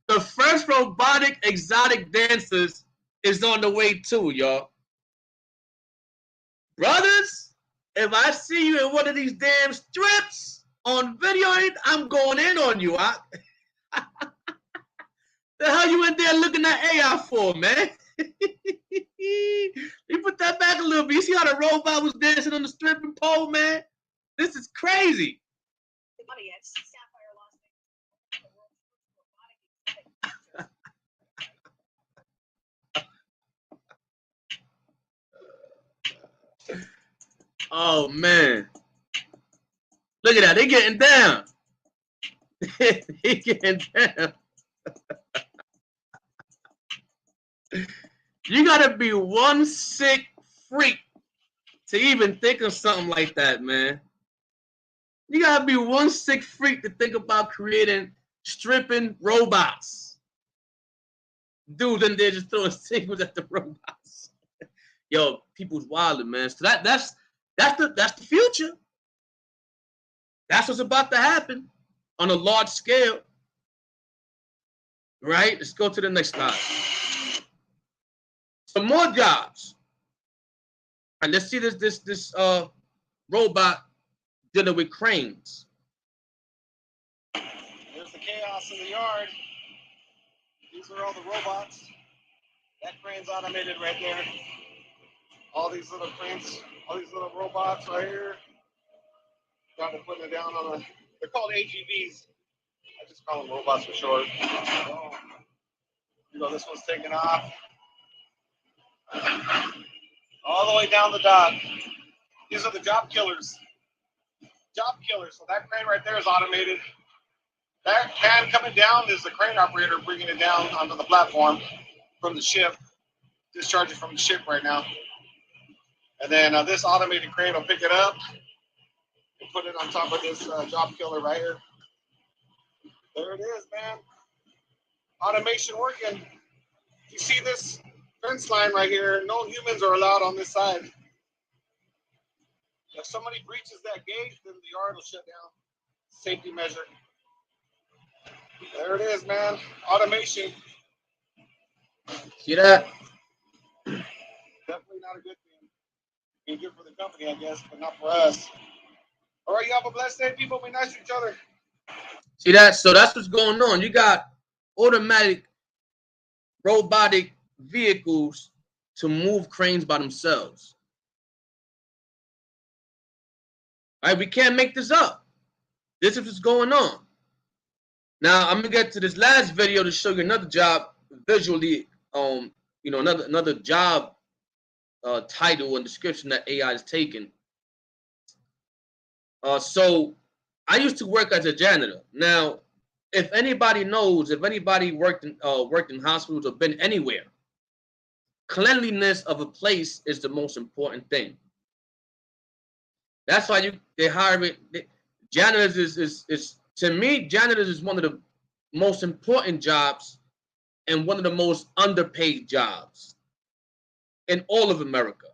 The first robotic exotic dancers is on the way too, y'all. Brothers, if I see you in one of these damn strips on video, I'm going in on you. The hell you in there looking at AI for, man? You put that back a little bit. You see how the robot was dancing on the stripping pole, man? This is crazy. Oh man. Look at that. They getting down. They getting down. You gotta be one sick freak to even think of something like that, man. You gotta be one sick freak to think about creating stripping robots. Dudes in there just throwing singles at the robots. Yo, people's wilding, man. So that's the future. That's what's about to happen on a large scale. Right? Let's go to the next slide. Some more jobs. All right, let's see this robot dealing with cranes. There's the chaos in the yard. These are all the robots. That crane's automated right there. All these little cranes, all these little robots right here. Got to put it down on a. They're called AGVs. I just call them robots for short. You know, this one's taking off. All the way down the dock. These are the job killers. Job killers. So that crane right there is automated. That can coming down is the crane operator bringing it down onto the platform from the ship. Discharging from the ship right now. And then this automated crane will pick it up and put it on top of this job killer right here. There it is, man. Automation working. You see this fence line right here? No humans are allowed on this side. If somebody breaches that gate, then the yard will shut down. Safety measure. There it is, man. Automation. See that? Definitely not a good thing. Be good for the company, I guess, but not for us. All right, you have a blessed day, people. Be nice to each other. See that? So that's what's going on. You got automatic robotic vehicles to move cranes by themselves. All right, we can't make this up. This is what's going on. Now I'm gonna get to this last video to show you another job visually. You know, another job title and description that AI is taking. So I used to work as a janitor. Now, if anybody knows, if anybody worked in hospitals or been anywhere, cleanliness of a place is the most important thing. That's why they hire it. Janitors is to me, janitors is one of the most important jobs and one of the most underpaid jobs in all of America.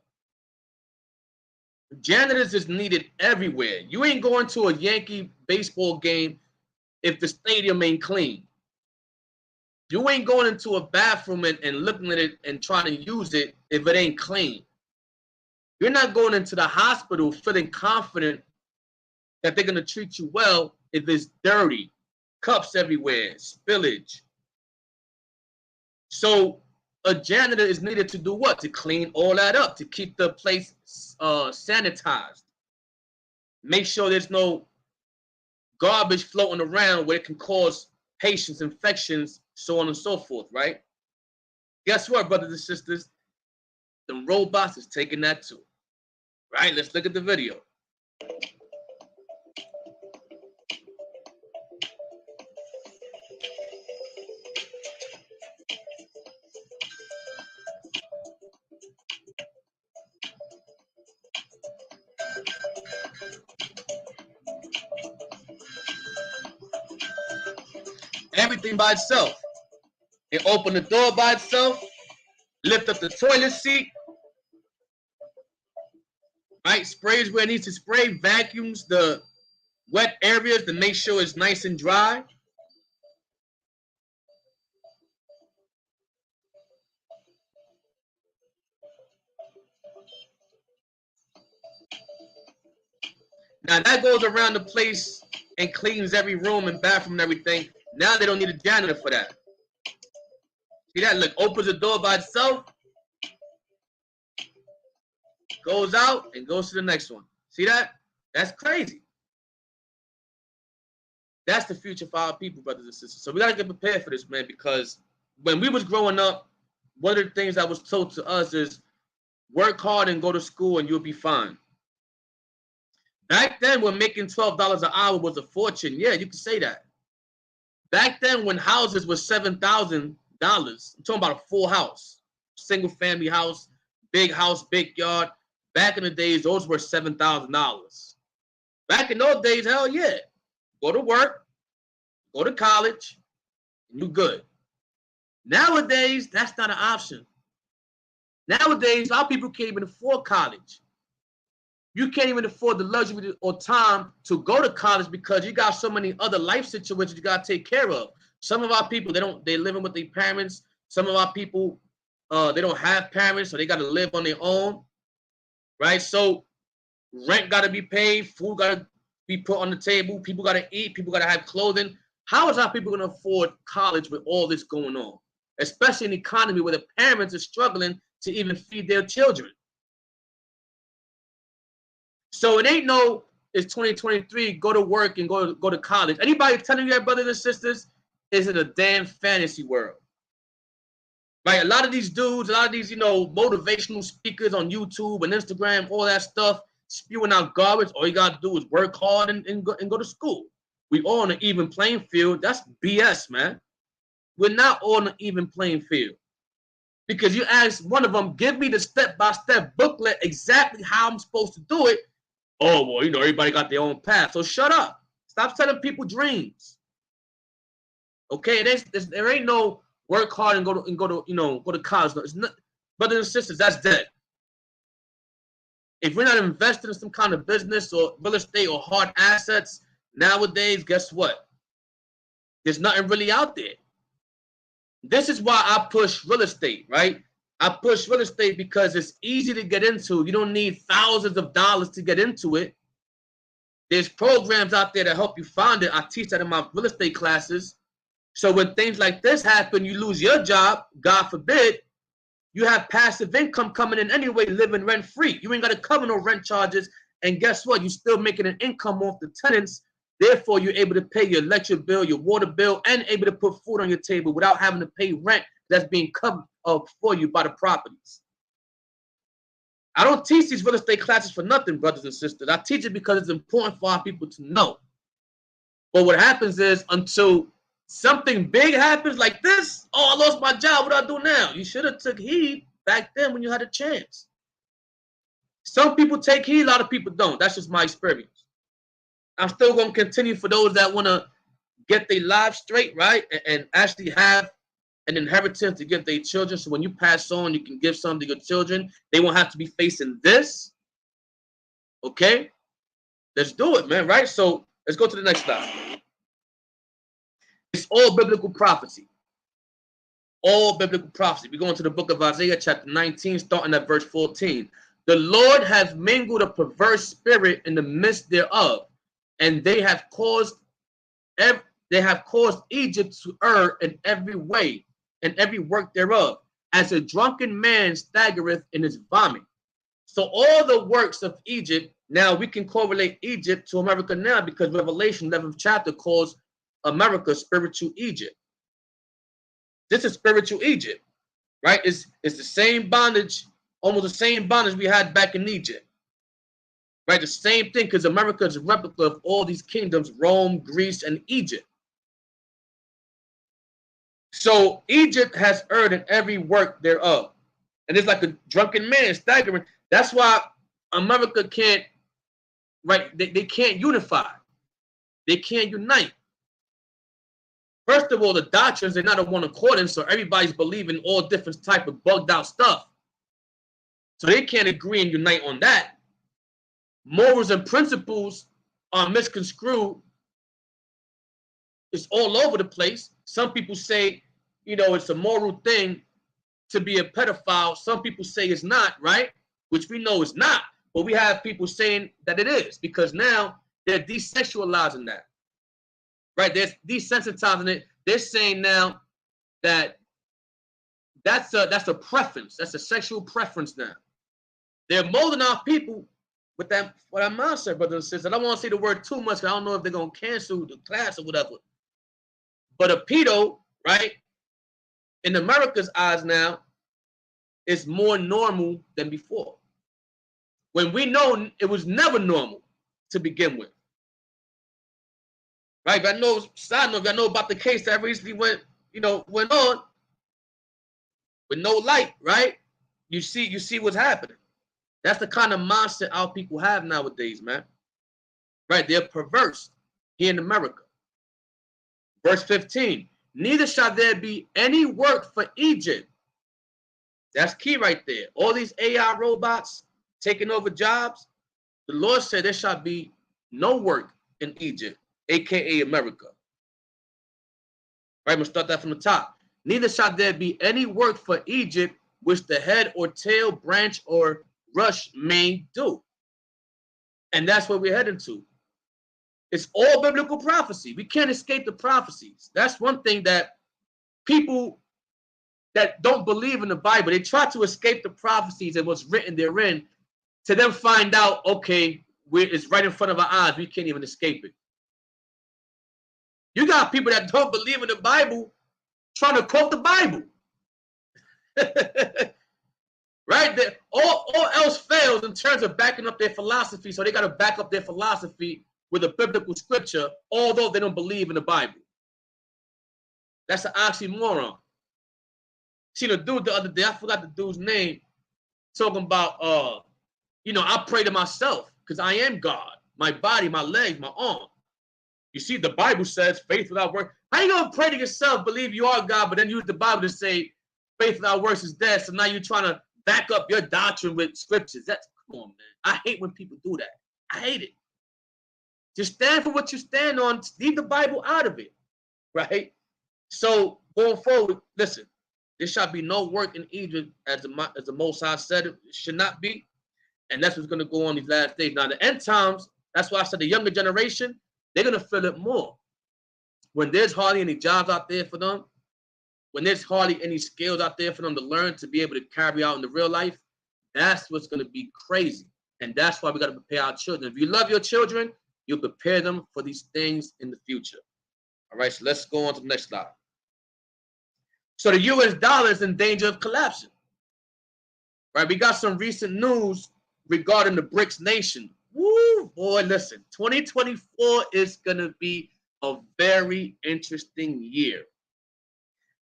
Janitors is needed everywhere. You ain't going to a Yankee baseball game if the stadium ain't clean. You ain't going into a bathroom and looking at it and trying to use it if it ain't clean. You're not going into the hospital feeling confident that they're going to treat you well if it's dirty, cups everywhere, spillage. So a janitor is needed to do what? To clean all that up, to keep the place sanitized. Make sure there's no garbage floating around where it can cause patients infections, so on and so forth, right? Guess what, brothers and sisters? The robots is taking that too. Right? Let's look at the video. Everything by itself. It opened the door by itself, lift up the toilet seat, right? Sprays where it needs to spray, vacuums the wet areas to make sure it's nice and dry. Now that goes around the place and cleans every room and bathroom and everything. Now they don't need a janitor for that. See that? Look, opens the door by itself, goes out, and goes to the next one. See that? That's crazy. That's the future for our people, brothers and sisters. So we gotta get prepared for this, man, because when we was growing up, one of the things that was told to us is work hard and go to school and you'll be fine. Back then, when making $12 an hour was a fortune, yeah, you can say that. Back then, when houses were $7,000, I'm talking about a full house, single family house, big yard. Back in the days, those were $7,000. Back in those days, hell yeah. Go to work, go to college, and you good. Nowadays, that's not an option. Nowadays, a lot of people can't even afford college. You can't even afford the luxury or time to go to college because you got so many other life situations you got to take care of. Some of our people, they're living with their parents. Some of our people, they don't have parents, so they got to live on their own, right? So rent got to be paid, food got to be put on the table, people got to eat, people got to have clothing. How is our people going to afford college with all this going on? Especially in an economy where the parents are struggling to even feed their children. So it ain't no, it's 2023, go to work and go to college. Anybody telling you that, brothers and sisters, is in a damn fantasy world. Right? A lot of these dudes, a lot of these, motivational speakers on YouTube and Instagram, all that stuff, spewing out garbage. All you got to do is work hard and go to school. We all on an even playing field. That's BS, man. We're not all on an even playing field. Because you ask one of them, give me the step-by-step booklet, exactly how I'm supposed to do it. Oh, well, everybody got their own path. So shut up. Stop telling people dreams. Okay, there ain't no work hard and go to college. No, it's not, brothers and sisters, that's dead. If we're not investing in some kind of business or real estate or hard assets, nowadays, guess what? There's nothing really out there. This is why I push real estate, right? I push real estate because it's easy to get into. You don't need thousands of dollars to get into it. There's programs out there to help you find it. I teach that in my real estate classes. So when things like this happen, you lose your job, God forbid, you have passive income coming in anyway, living rent-free. You ain't got to cover no rent charges. And guess what? You're still making an income off the tenants. Therefore, you're able to pay your electric bill, your water bill, and able to put food on your table without having to pay rent that's being covered up for you by the properties. I don't teach these real estate classes for nothing, brothers and sisters. I teach it because it's important for our people to know. But what happens is until something big happens like this, oh, I lost my job, what do I do now? You should have took heed back then when you had a chance. Some people take heed, a lot of people don't. That's just my experience. I'm still going to continue for those that want to get their lives straight, right? And actually have an inheritance to give their children. So when you pass on, you can give some to your children. They won't have to be facing this. Okay? Let's do it, man, right? So let's go to the next slide. It's all biblical prophecy. All biblical prophecy. We go into the book of Isaiah chapter 19, starting at verse 14. The Lord has mingled a perverse spirit in the midst thereof, and they have caused Egypt to err in every way, and every work thereof, as a drunken man staggereth in his vomit. So all the works of Egypt, now we can correlate Egypt to America now because Revelation 11th chapter calls America spiritual Egypt. This is spiritual Egypt, right? It's the same bondage, almost the same bondage we had back in Egypt. Right, the same thing, because America is a replica of all these kingdoms, Rome, Greece, and Egypt. So Egypt has erred in every work thereof. And it's like a drunken man staggering. That's why America can't, right, they can't unify. They can't unite. First of all, the doctrines, they're not of one accordance, so everybody's believing all different type of bugged out stuff. So they can't agree and unite on that. Morals and principles are misconstrued. It's all over the place. Some people say, it's a moral thing to be a pedophile. Some people say it's not, right? Which we know it's not. But we have people saying that it is because now they're desexualizing that. Right? They're desensitizing it. They're saying now that that's a preference. That's a sexual preference now. They're molding our people with that mindset, brothers and sisters. I don't want to say the word too much. I don't know if they're going to cancel the class or whatever. But a pedo, right, in America's eyes now, is more normal than before. When we know it was never normal to begin with. Right? But I know, side note, I know about the case that recently went on with no light, right? You see what's happening. That's the kind of mindset our people have nowadays, man. Right? They're perverse here in America. Verse 15, neither shall there be any work for Egypt. That's key right there. All these AI robots taking over jobs. The Lord said there shall be no work in Egypt, aka America. Right, I'm gonna start that from the top. Neither shall there be any work for Egypt which the head or tail, branch or rush may do. And that's what we're heading to. It's all biblical prophecy. We can't escape the prophecies. That's one thing that people that don't believe in the Bible, they try to escape the prophecies and what's written therein to then find out, okay, it's right in front of our eyes. We can't even escape it. You got people that don't believe in the Bible trying to quote the Bible. Right? All else fails in terms of backing up their philosophy. So they got to back up their philosophy with a biblical scripture, although they don't believe in the Bible. That's an oxymoron. Seen a dude the other day, I forgot the dude's name, talking about, I pray to myself because I am God. My body, my legs, my arm. You see, the Bible says faith without work. How you going to pray to yourself, believe you are God, but then use the Bible to say faith without works is dead. So now you're trying to back up your doctrine with scriptures. Come on, man. I hate when people do that. I hate it. Just stand for what you stand on. Leave the Bible out of it, right? So going forward, listen, there shall be no work in Egypt as the Most High said it should not be. And that's what's going to go on these last days. Now, the end times, that's why I said the younger generation, they're going to feel it more. When there's hardly any jobs out there for them, when there's hardly any skills out there for them to learn to be able to carry out in the real life, that's what's going to be crazy. And that's why we got to prepare our children. If you love your children, you'll prepare them for these things in the future. All right, so let's go on to the next slide. So the U.S. dollar is in danger of collapsing. Right, we got some recent news regarding the BRICS nation. Woo, boy, listen, 2024 is going to be a very interesting year.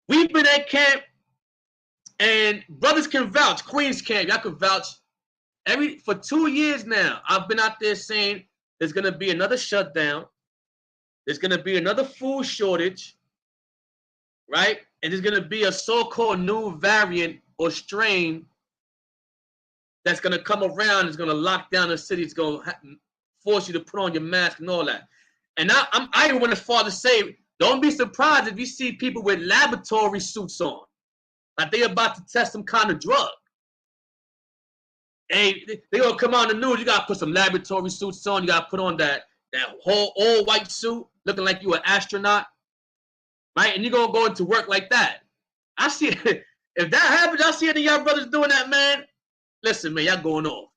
We've been at camp, and brothers can vouch, Queens camp, y'all can vouch. For 2 years now, I've been out there saying there's going to be another shutdown. There's going to be another food shortage, right? And there's going to be a so-called new variant or strain that's going to come around. It's going to lock down the city. It's going to force you to put on your mask and all that. And I even went as far to say, don't be surprised if you see people with laboratory suits on, like they're about to test some kind of drug. Hey, they're going to come on the news. You got to put some laboratory suits on. You got to put on that whole all-white suit, looking like you an astronaut, right? And you're going to go into work like that. I see it. If that happens, I see any of y'all brothers doing that, man. Listen, man, y'all going off.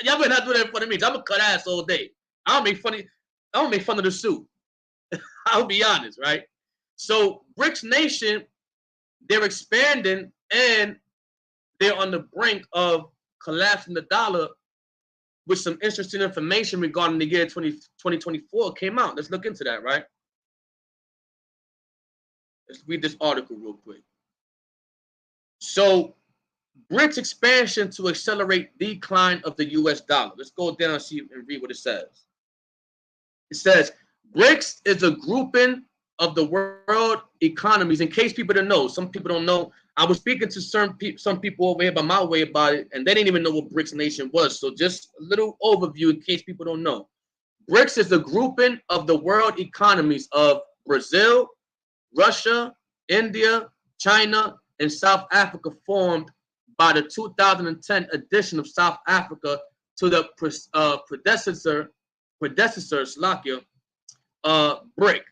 Y'all better not do that in front of me. I'm going to cut ass all day. I don't make fun of the suit. I'll be honest, right? So BRICS nation, they're expanding and they're on the brink of collapsing the dollar with some interesting information regarding the year 2024 came out. Let's look into that, right? Let's read this article real quick. So BRICS expansion to accelerate decline of the U.S. dollar. Let's go down and see and read what it says. It says, BRICS is a grouping of the world economies. In case people don't know, some people don't know. I was speaking to some people over here by my way about it, and they didn't even know what BRICS nation was. So just a little overview in case people don't know. BRICS is a grouping of the world economies of Brazil, Russia, India, China, and South Africa, formed by the 2010 edition of South Africa to the predecessor Slovakia, BRIC.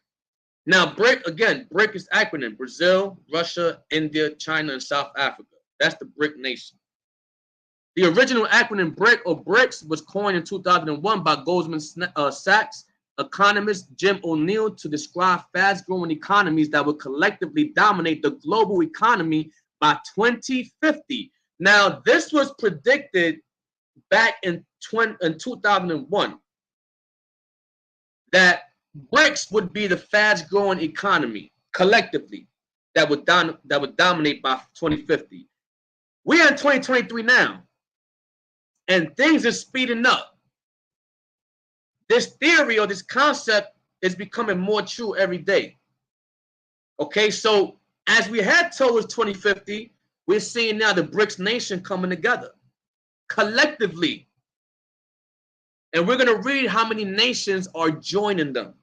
Now, BRIC is acronym: Brazil, Russia, India, China, and South Africa. That's the BRIC nation. The original acronym BRIC or BRICS was coined in 2001 by Goldman Sachs economist Jim O'Neill to describe fast-growing economies that would collectively dominate the global economy by 2050. Now, this was predicted back in 2001. that BRICS would be the fast-growing economy collectively that would dominate by 2050. We are in 2023 now, and things are speeding up. This theory or this concept is becoming more true every day. Okay, so as we head towards 2050, we're seeing now the BRICS nation coming together collectively. And we're going to read how many nations are joining them.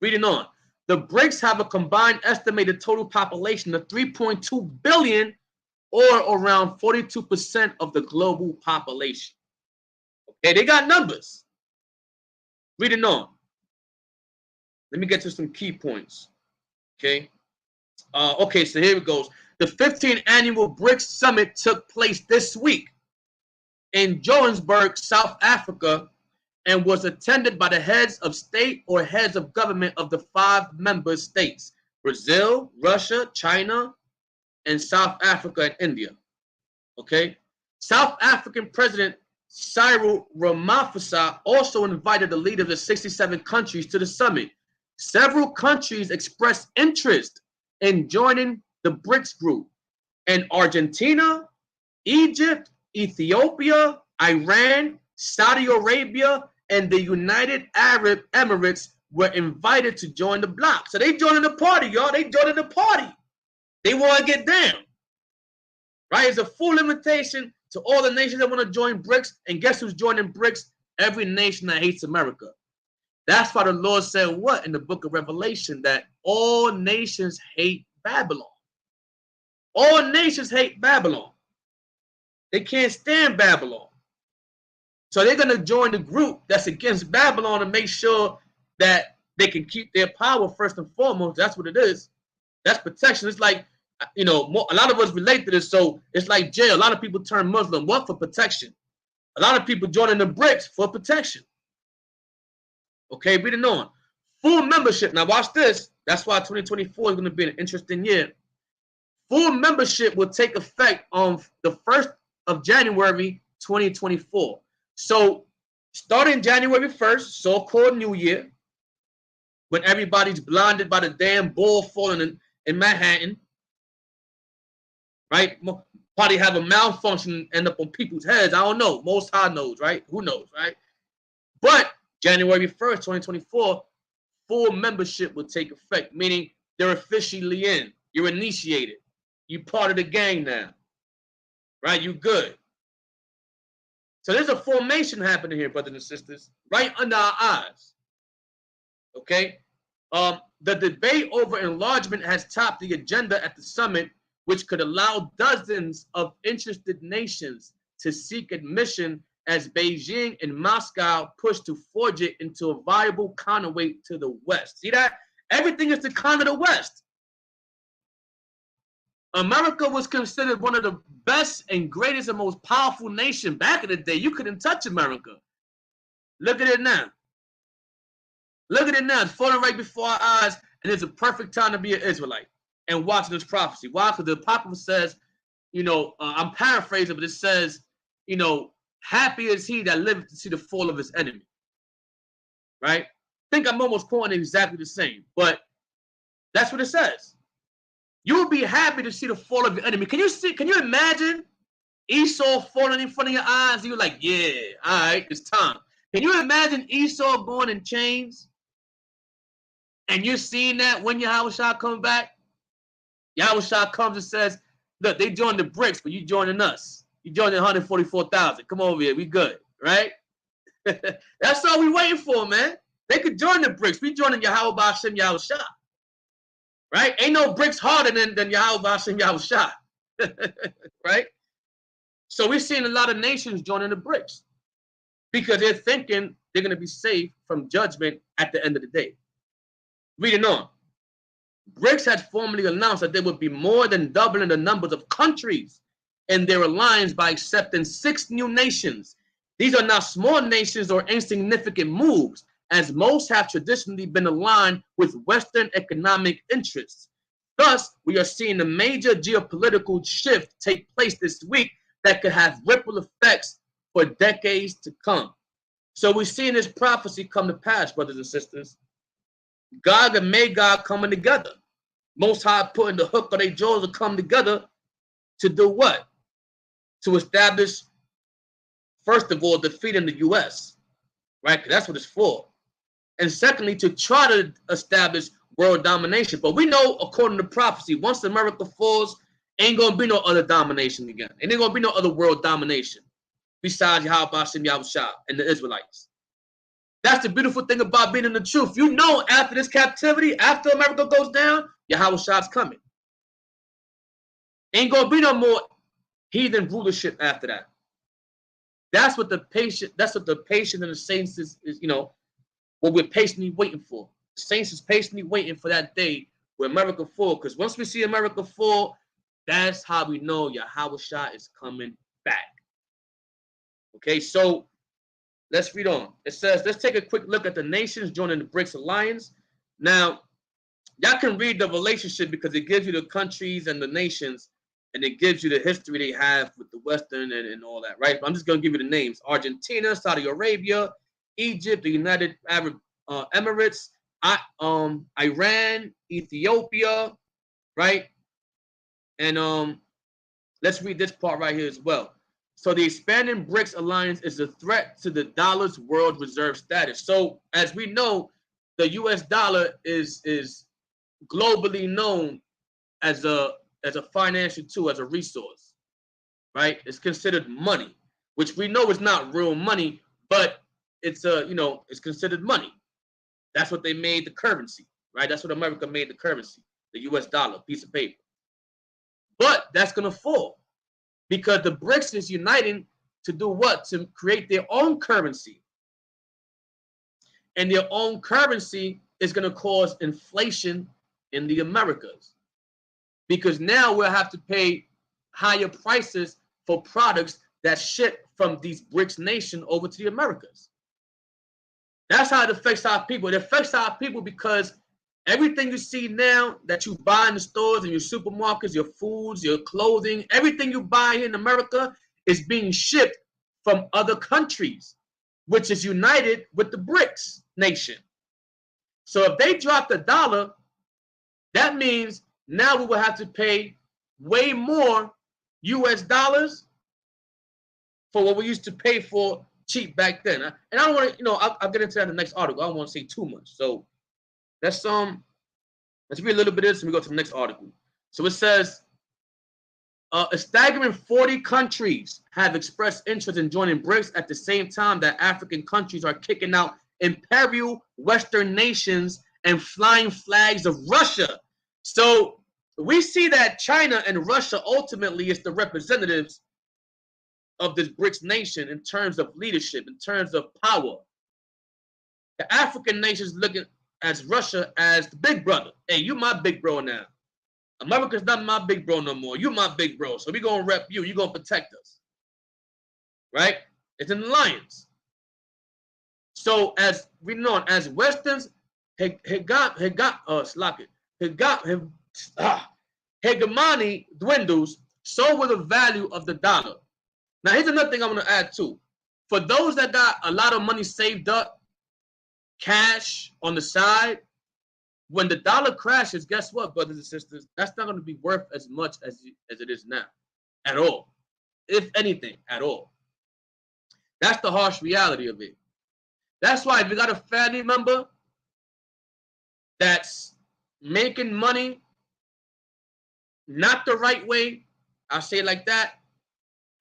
Reading on. The BRICS have a combined estimated total population of 3.2 billion, or around 42% of the global population. Okay, they got numbers. Reading on. Let me get to some key points. Okay. Okay, so here it goes. The 15th annual BRICS summit took place this week in Johannesburg, South Africa, and was attended by the heads of state or heads of government of the 5 member states: Brazil, Russia, China, and South Africa and India. Okay. South African President Cyril Ramaphosa also invited the leaders of 67 countries to the summit. Several countries expressed interest in joining the BRICS group, and Argentina, Egypt, Ethiopia, Iran, Saudi Arabia, and the United Arab Emirates were invited to join the bloc. So they joining the party, y'all. They joining the party. They want to get down. Right? It's a full invitation to all the nations that want to join BRICS. And guess who's joining BRICS? Every nation that hates America. That's why the Lord said what in the book of Revelation? That all nations hate Babylon. All nations hate Babylon. They can't stand Babylon. So they're going to join the group that's against Babylon to make sure that they can keep their power first and foremost. That's what it is. That's protection. It's like, you know, a lot of us relate to this. So it's like jail. A lot of people turn Muslim. What? For protection. A lot of people joining the BRICS for protection. Okay, reading on. Full membership. Now watch this. That's why 2024 is going to be an interesting year. Full membership will take effect on the 1st of January 2024. So starting January 1st, so-called New Year, when everybody's blinded by the damn ball falling in Manhattan, right? Probably have a malfunction, end up on people's heads. I don't know. Most High knows, right? Who knows, right? But January 1st, 2024, full membership will take effect, meaning they're officially in. You're initiated. You're part of the gang now, right? You good. So there's a formation happening here, brothers and sisters, right under our eyes. Okay? The debate over enlargement has topped the agenda at the summit, which could allow dozens of interested nations to seek admission as Beijing and Moscow push to forge it into a viable counterweight to the West. See that? Everything is to counter the West. America was considered one of the best and greatest and most powerful nations back in the day. You couldn't touch America. Look at it now. Look at it now. It's falling right before our eyes, and it's a perfect time to be an Israelite and watching this prophecy. Why? Because the prophet says, you know, I'm paraphrasing, but it says, you know, happy is he that liveth to see the fall of his enemy. Right? I think I'm almost quoting exactly the same, but that's what it says. You will be happy to see the fall of your enemy. Can you imagine Esau falling in front of your eyes? And you're like, yeah, all right, it's time. Can you imagine Esau going in chains? And you're seeing that when Yahushua comes back? Yahushua comes and says, look, they joined the BRICS, but you joining us. You joining 144,000. Come over here. We good, right? That's all we waiting for, man. They could join the BRICS. We joining Yahweh B'Hashem Yahushua. Right? Ain't no BRICS harder than Yahweh B'Hashem Yahushua. Right? So we're seeing a lot of nations joining the BRICS because they're thinking they're going to be safe from judgment at the end of the day. Reading on. BRICS had formally announced that they would be more than doubling the numbers of countries in their alliance by accepting 6 new nations. These are not small nations or insignificant moves, as most have traditionally been aligned with Western economic interests. Thus, we are seeing a major geopolitical shift take place this week that could have ripple effects for decades to come. So we're seeing this prophecy come to pass, brothers and sisters. God and Magog coming together. Most High putting the hook on their jaws to come together to do what? To establish, first of all, defeating the U.S., right? Because that's what it's for. And secondly, to try to establish world domination. But we know, according to prophecy, once America falls, ain't going to be no other domination again. Ain't going to be no other world domination besides Yahweh Hashem Yahushua and the Israelites. That's the beautiful thing about being in the truth. You know, after this captivity, after America goes down, Yahushua's coming. Ain't going to be no more heathen rulership after that. That's what the patient and the saints is, you know, what we're patiently waiting for. The saints is patiently waiting for that day where America fall. Because once we see America fall, that's how we know Yahushua is coming back. Okay, so let's read on. It says, let's take a quick look at the nations joining the BRICS alliance. Now, y'all can read the relationship because it gives you the countries and the nations, and it gives you the history they have with the Western and all that, right? But I'm just going to give you the names. Argentina, Saudi Arabia, Egypt, the United Arab Emirates, Iran, Ethiopia, right? And let's read this part right here as well. So the expanding BRICS alliance is a threat to the dollar's world reserve status. So as we know, the US dollar is globally known as a financial tool, as a resource, right? It's considered money, which we know is not real money, but it's it's considered money. That's what they made the currency, right? That's what America made the currency, the US dollar, piece of paper. But that's gonna fall because the BRICS is uniting to do what? To create their own currency. And their own currency is gonna cause inflation in the Americas. Because now we'll have to pay higher prices for products that ship from these BRICS nations over to the Americas. That's how it affects our people. It affects our people because everything you see now that you buy in the stores and your supermarkets, your foods, your clothing, everything you buy here in America is being shipped from other countries, which is united with the BRICS nation. So if they drop the dollar, that means now we will have to pay way more US dollars for what we used to pay for cheap back then. And I don't want to, I'll get into that in the next article. I don't want to say too much. So let's read a little bit of this and we go to the next article. So it says, a staggering 40 countries have expressed interest in joining BRICS at the same time that African countries are kicking out imperial Western nations and flying flags of Russia. So we see that China and Russia ultimately is the representatives of this BRICS nation in terms of leadership, in terms of power. The African nations looking at Russia as the big brother. Hey, you my big bro now. America's not my big bro no more. You my big bro. So we're going to rep you. You're going to protect us. Right? It's an alliance. So as we know, as Westerns, hegemony dwindles, so will the value of the dollar. Now, here's another thing I want to add too. For those that got a lot of money saved up, cash on the side, when the dollar crashes, guess what, brothers and sisters? That's not going to be worth as much as it is now, at all. If anything, at all. That's the harsh reality of it. That's why if you got a family member that's making money not the right way, I'll say it like that,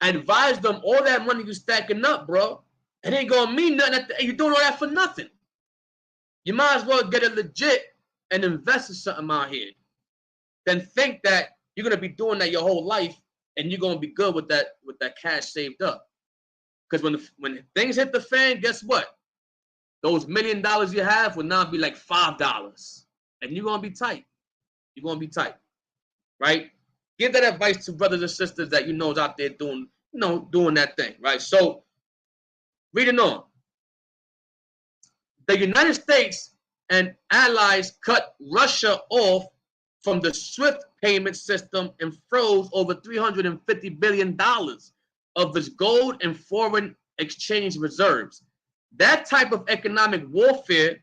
advise them all that money you're stacking up, bro. It ain't gonna mean nothing. You're doing all that for nothing. You might as well get it legit and invest in something out here. Then think that you're gonna be doing that your whole life and you're gonna be good with that cash saved up. Because when things hit the fan, guess what? Those $1 million you have will now be like $5. And you're gonna be tight. You're gonna be tight. Right? Give that advice to brothers and sisters that you know is out there doing that thing, right? So, reading on. The United States and allies cut Russia off from the SWIFT payment system and froze over $350 billion of its gold and foreign exchange reserves. That type of economic warfare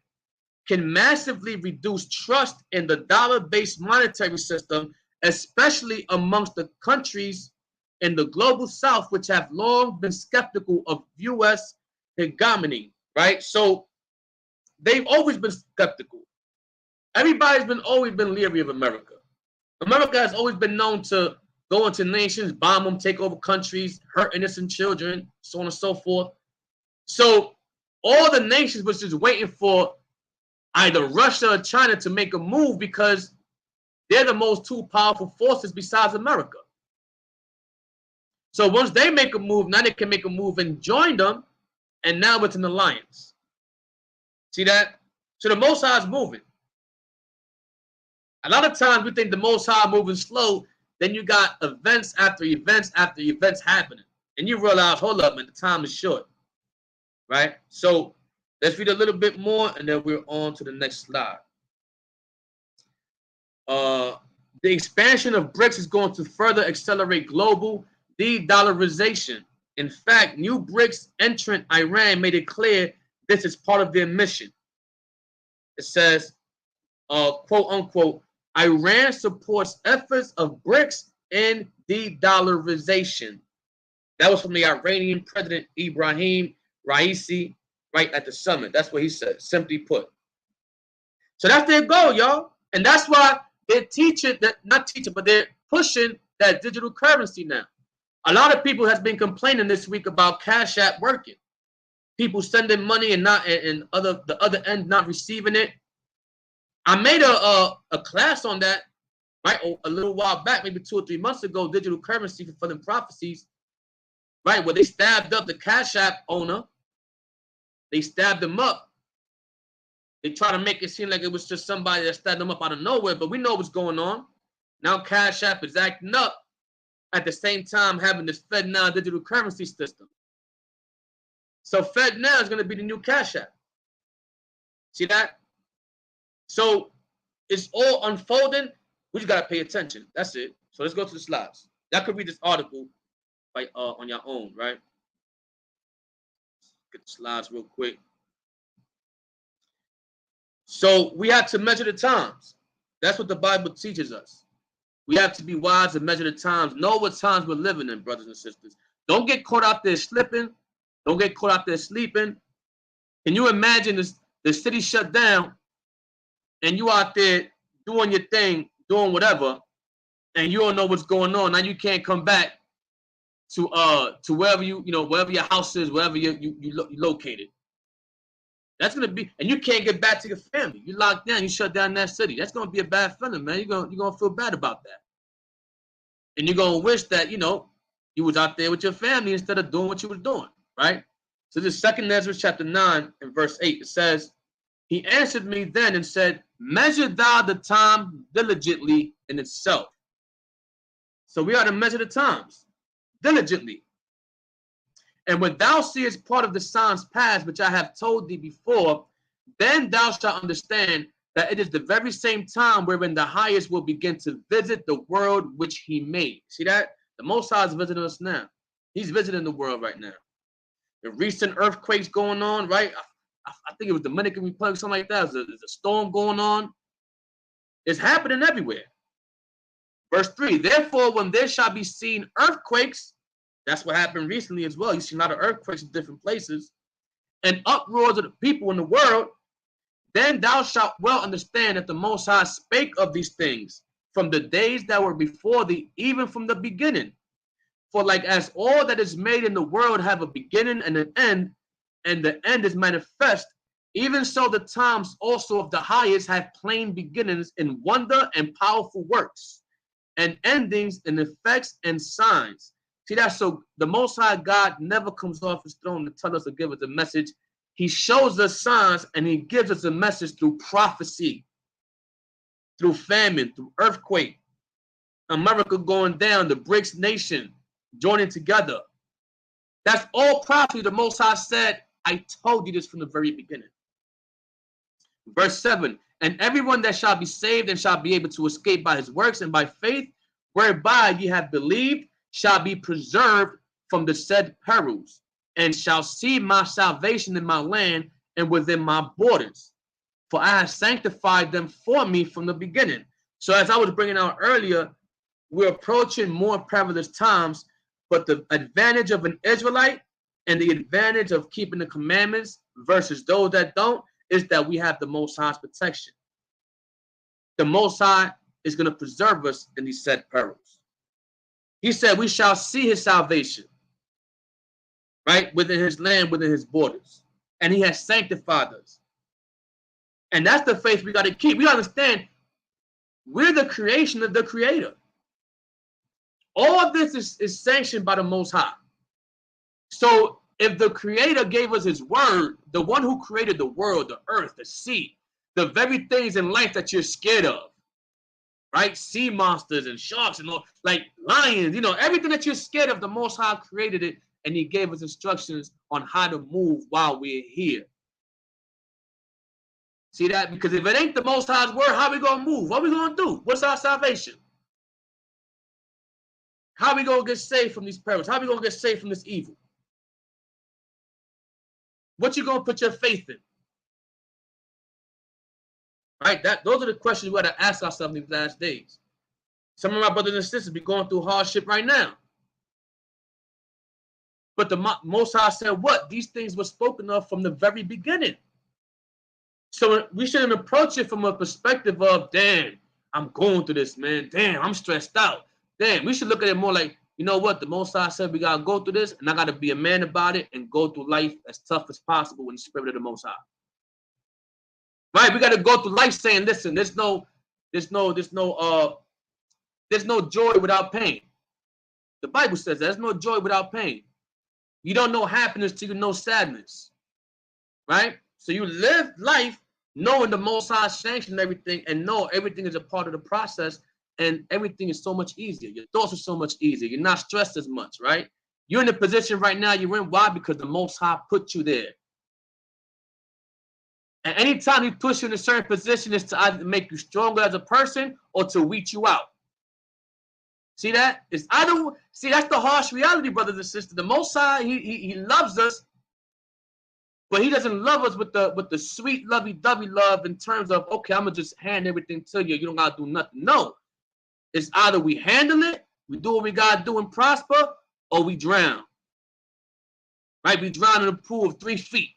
can massively reduce trust in the dollar-based monetary system, especially amongst the countries in the global south, which have long been skeptical of U.S. hegemony, right? So they've always been skeptical. Everybody's always been leery of America. America has always been known to go into nations, bomb them, take over countries, hurt innocent children, so on and so forth. So all the nations was just waiting for either Russia or China to make a move because they're the most two powerful forces besides America. So once they make a move, now they can make a move and join them, and now it's an alliance. See that? So the Most High is moving. A lot of times we think the Most High moving slow, then you got events after events after events happening. And you realize, hold up, man, the time is short. Right? So let's read a little bit more, and then we're on to the next slide. The expansion of BRICS is going to further accelerate global de-dollarization. In fact, new BRICS entrant Iran made it clear this is part of their mission. It says, quote unquote, Iran supports efforts of BRICS in de-dollarization. That was from the Iranian President Ibrahim Raisi right at the summit. That's what he said, simply put. So that's their goal, y'all. And that's why they're teaching, that not teaching, but they're pushing that digital currency now. A lot of people has been complaining this week about Cash App working. People sending money and the other end not receiving it. I made a class on that right a little while back, maybe 2 or 3 months ago, digital currency for Fulfilling Prophecies, right, where they stabbed up the Cash App owner. They stabbed him up. They try to make it seem like it was just somebody that stabbed them up out of nowhere, but we know what's going on. Now Cash App is acting up at the same time having this FedNow digital currency system. So FedNow is going to be the new Cash App. See that? So it's all unfolding. We just got to pay attention. That's it. So let's go to the slides. Y'all could read this article by, on your own, right? Get the slides real quick. So we have to measure the times. That's what the Bible teaches us. We have to be wise and measure the times. Know what times we're living in, brothers and sisters. Don't get caught out there slipping. Don't get caught out there sleeping. Can you imagine the city shut down and you out there doing your thing, doing whatever, and you don't know what's going on? Now you can't come back to wherever wherever your house is, wherever you located. That's gonna be, and you can't get back to your family. You locked down, you shut down that city. That's gonna be a bad feeling, man. You're gonna feel bad about that, and you're gonna wish that you was out there with your family instead of doing what you was doing, right? So this 2nd Ezra chapter 9 and verse 8, it says, "He answered me then and said, Measure thou the time diligently in itself." So we are to measure the times diligently. "And when thou seest part of the signs past, which I have told thee before, then thou shalt understand that it is the very same time wherein the highest will begin to visit the world which he made." See that? The Most High is visiting us now. He's visiting the world right now. The recent earthquakes going on, right? I think it was Dominican Republic, something like that. There's a storm going on. It's happening everywhere. Verse 3, "Therefore, when there shall be seen earthquakes," that's what happened recently as well. You see a lot of earthquakes in different places, "and uproars of the people in the world, then thou shalt well understand that the Most High spake of these things from the days that were before thee, even from the beginning. For like as all that is made in the world have a beginning and an end, and the end is manifest, even so the times also of the highest have plain beginnings in wonder and powerful works, and endings in effects and signs." See that? So the Most High God never comes off his throne to tell us or give us a message. He shows us signs and he gives us a message through prophecy, through famine, through earthquake, America going down, the BRICS nation joining together. That's all prophecy. The Most High said, "I told you this from the very beginning." Verse 7, "And everyone that shall be saved and shall be able to escape by his works and by faith, whereby ye have believed, shall be preserved from the said perils. and shall see my salvation in my land and within my borders. For I have sanctified them for me from the beginning. So as I was bringing out earlier, we're approaching more perilous times, but the advantage of an Israelite and the advantage of keeping the commandments versus those that don't is that we have the Most High's protection. The Most High is going to preserve us in these said perils. He said we shall see his salvation, right, within his land, within his borders. And he has sanctified us. And that's the faith we got to keep. We understand we're the creation of the Creator. All of this is sanctioned by the Most High. So if the Creator gave us his word, the one who created the world, the earth, the sea, the very things in life that you're scared of, right? Sea monsters and sharks and all, like lions, you know, everything that you're scared of, the Most High created it, and he gave us instructions on how to move while we're here. See that? Because if it ain't the Most High's word, how we going to move? What we going to do? What's our salvation? How we going to get saved from these perils? How we going to get saved from this evil? What you going to put your faith in? Right? Those are the questions we got to ask ourselves in these last days. Some of my brothers and sisters be going through hardship right now. But the Most High said what? These things were spoken of from the very beginning. So we shouldn't approach it from a perspective of, damn, I'm going through this, man. Damn, I'm stressed out. Damn, we should look at it more like, you know what? The Most High said we got to go through this, and I got to be a man about it and go through life as tough as possible in the spirit of the Most High. Right? We got to go through life saying, listen, there's no joy without pain. The Bible says there's no joy without pain. You don't know happiness till you know sadness. Right? So you live life knowing the Most High sanctioned everything and know everything is a part of the process, and everything is so much easier. Your thoughts are so much easier. You're not stressed as much, right? You're in the position right now you're in. Why? Because the Most High put you there. And anytime he puts you in a certain position, is to either make you stronger as a person or to weed you out. See that? It's either, see, that's the harsh reality, brothers and sisters. The Most High, he loves us, but he doesn't love us with the sweet, lovey-dovey love in terms of, okay, I'm going to just hand everything to you. You don't got to do nothing. No. It's either we handle it, we do what we got to do and prosper, or we drown. Right? We drown in a pool of 3 feet.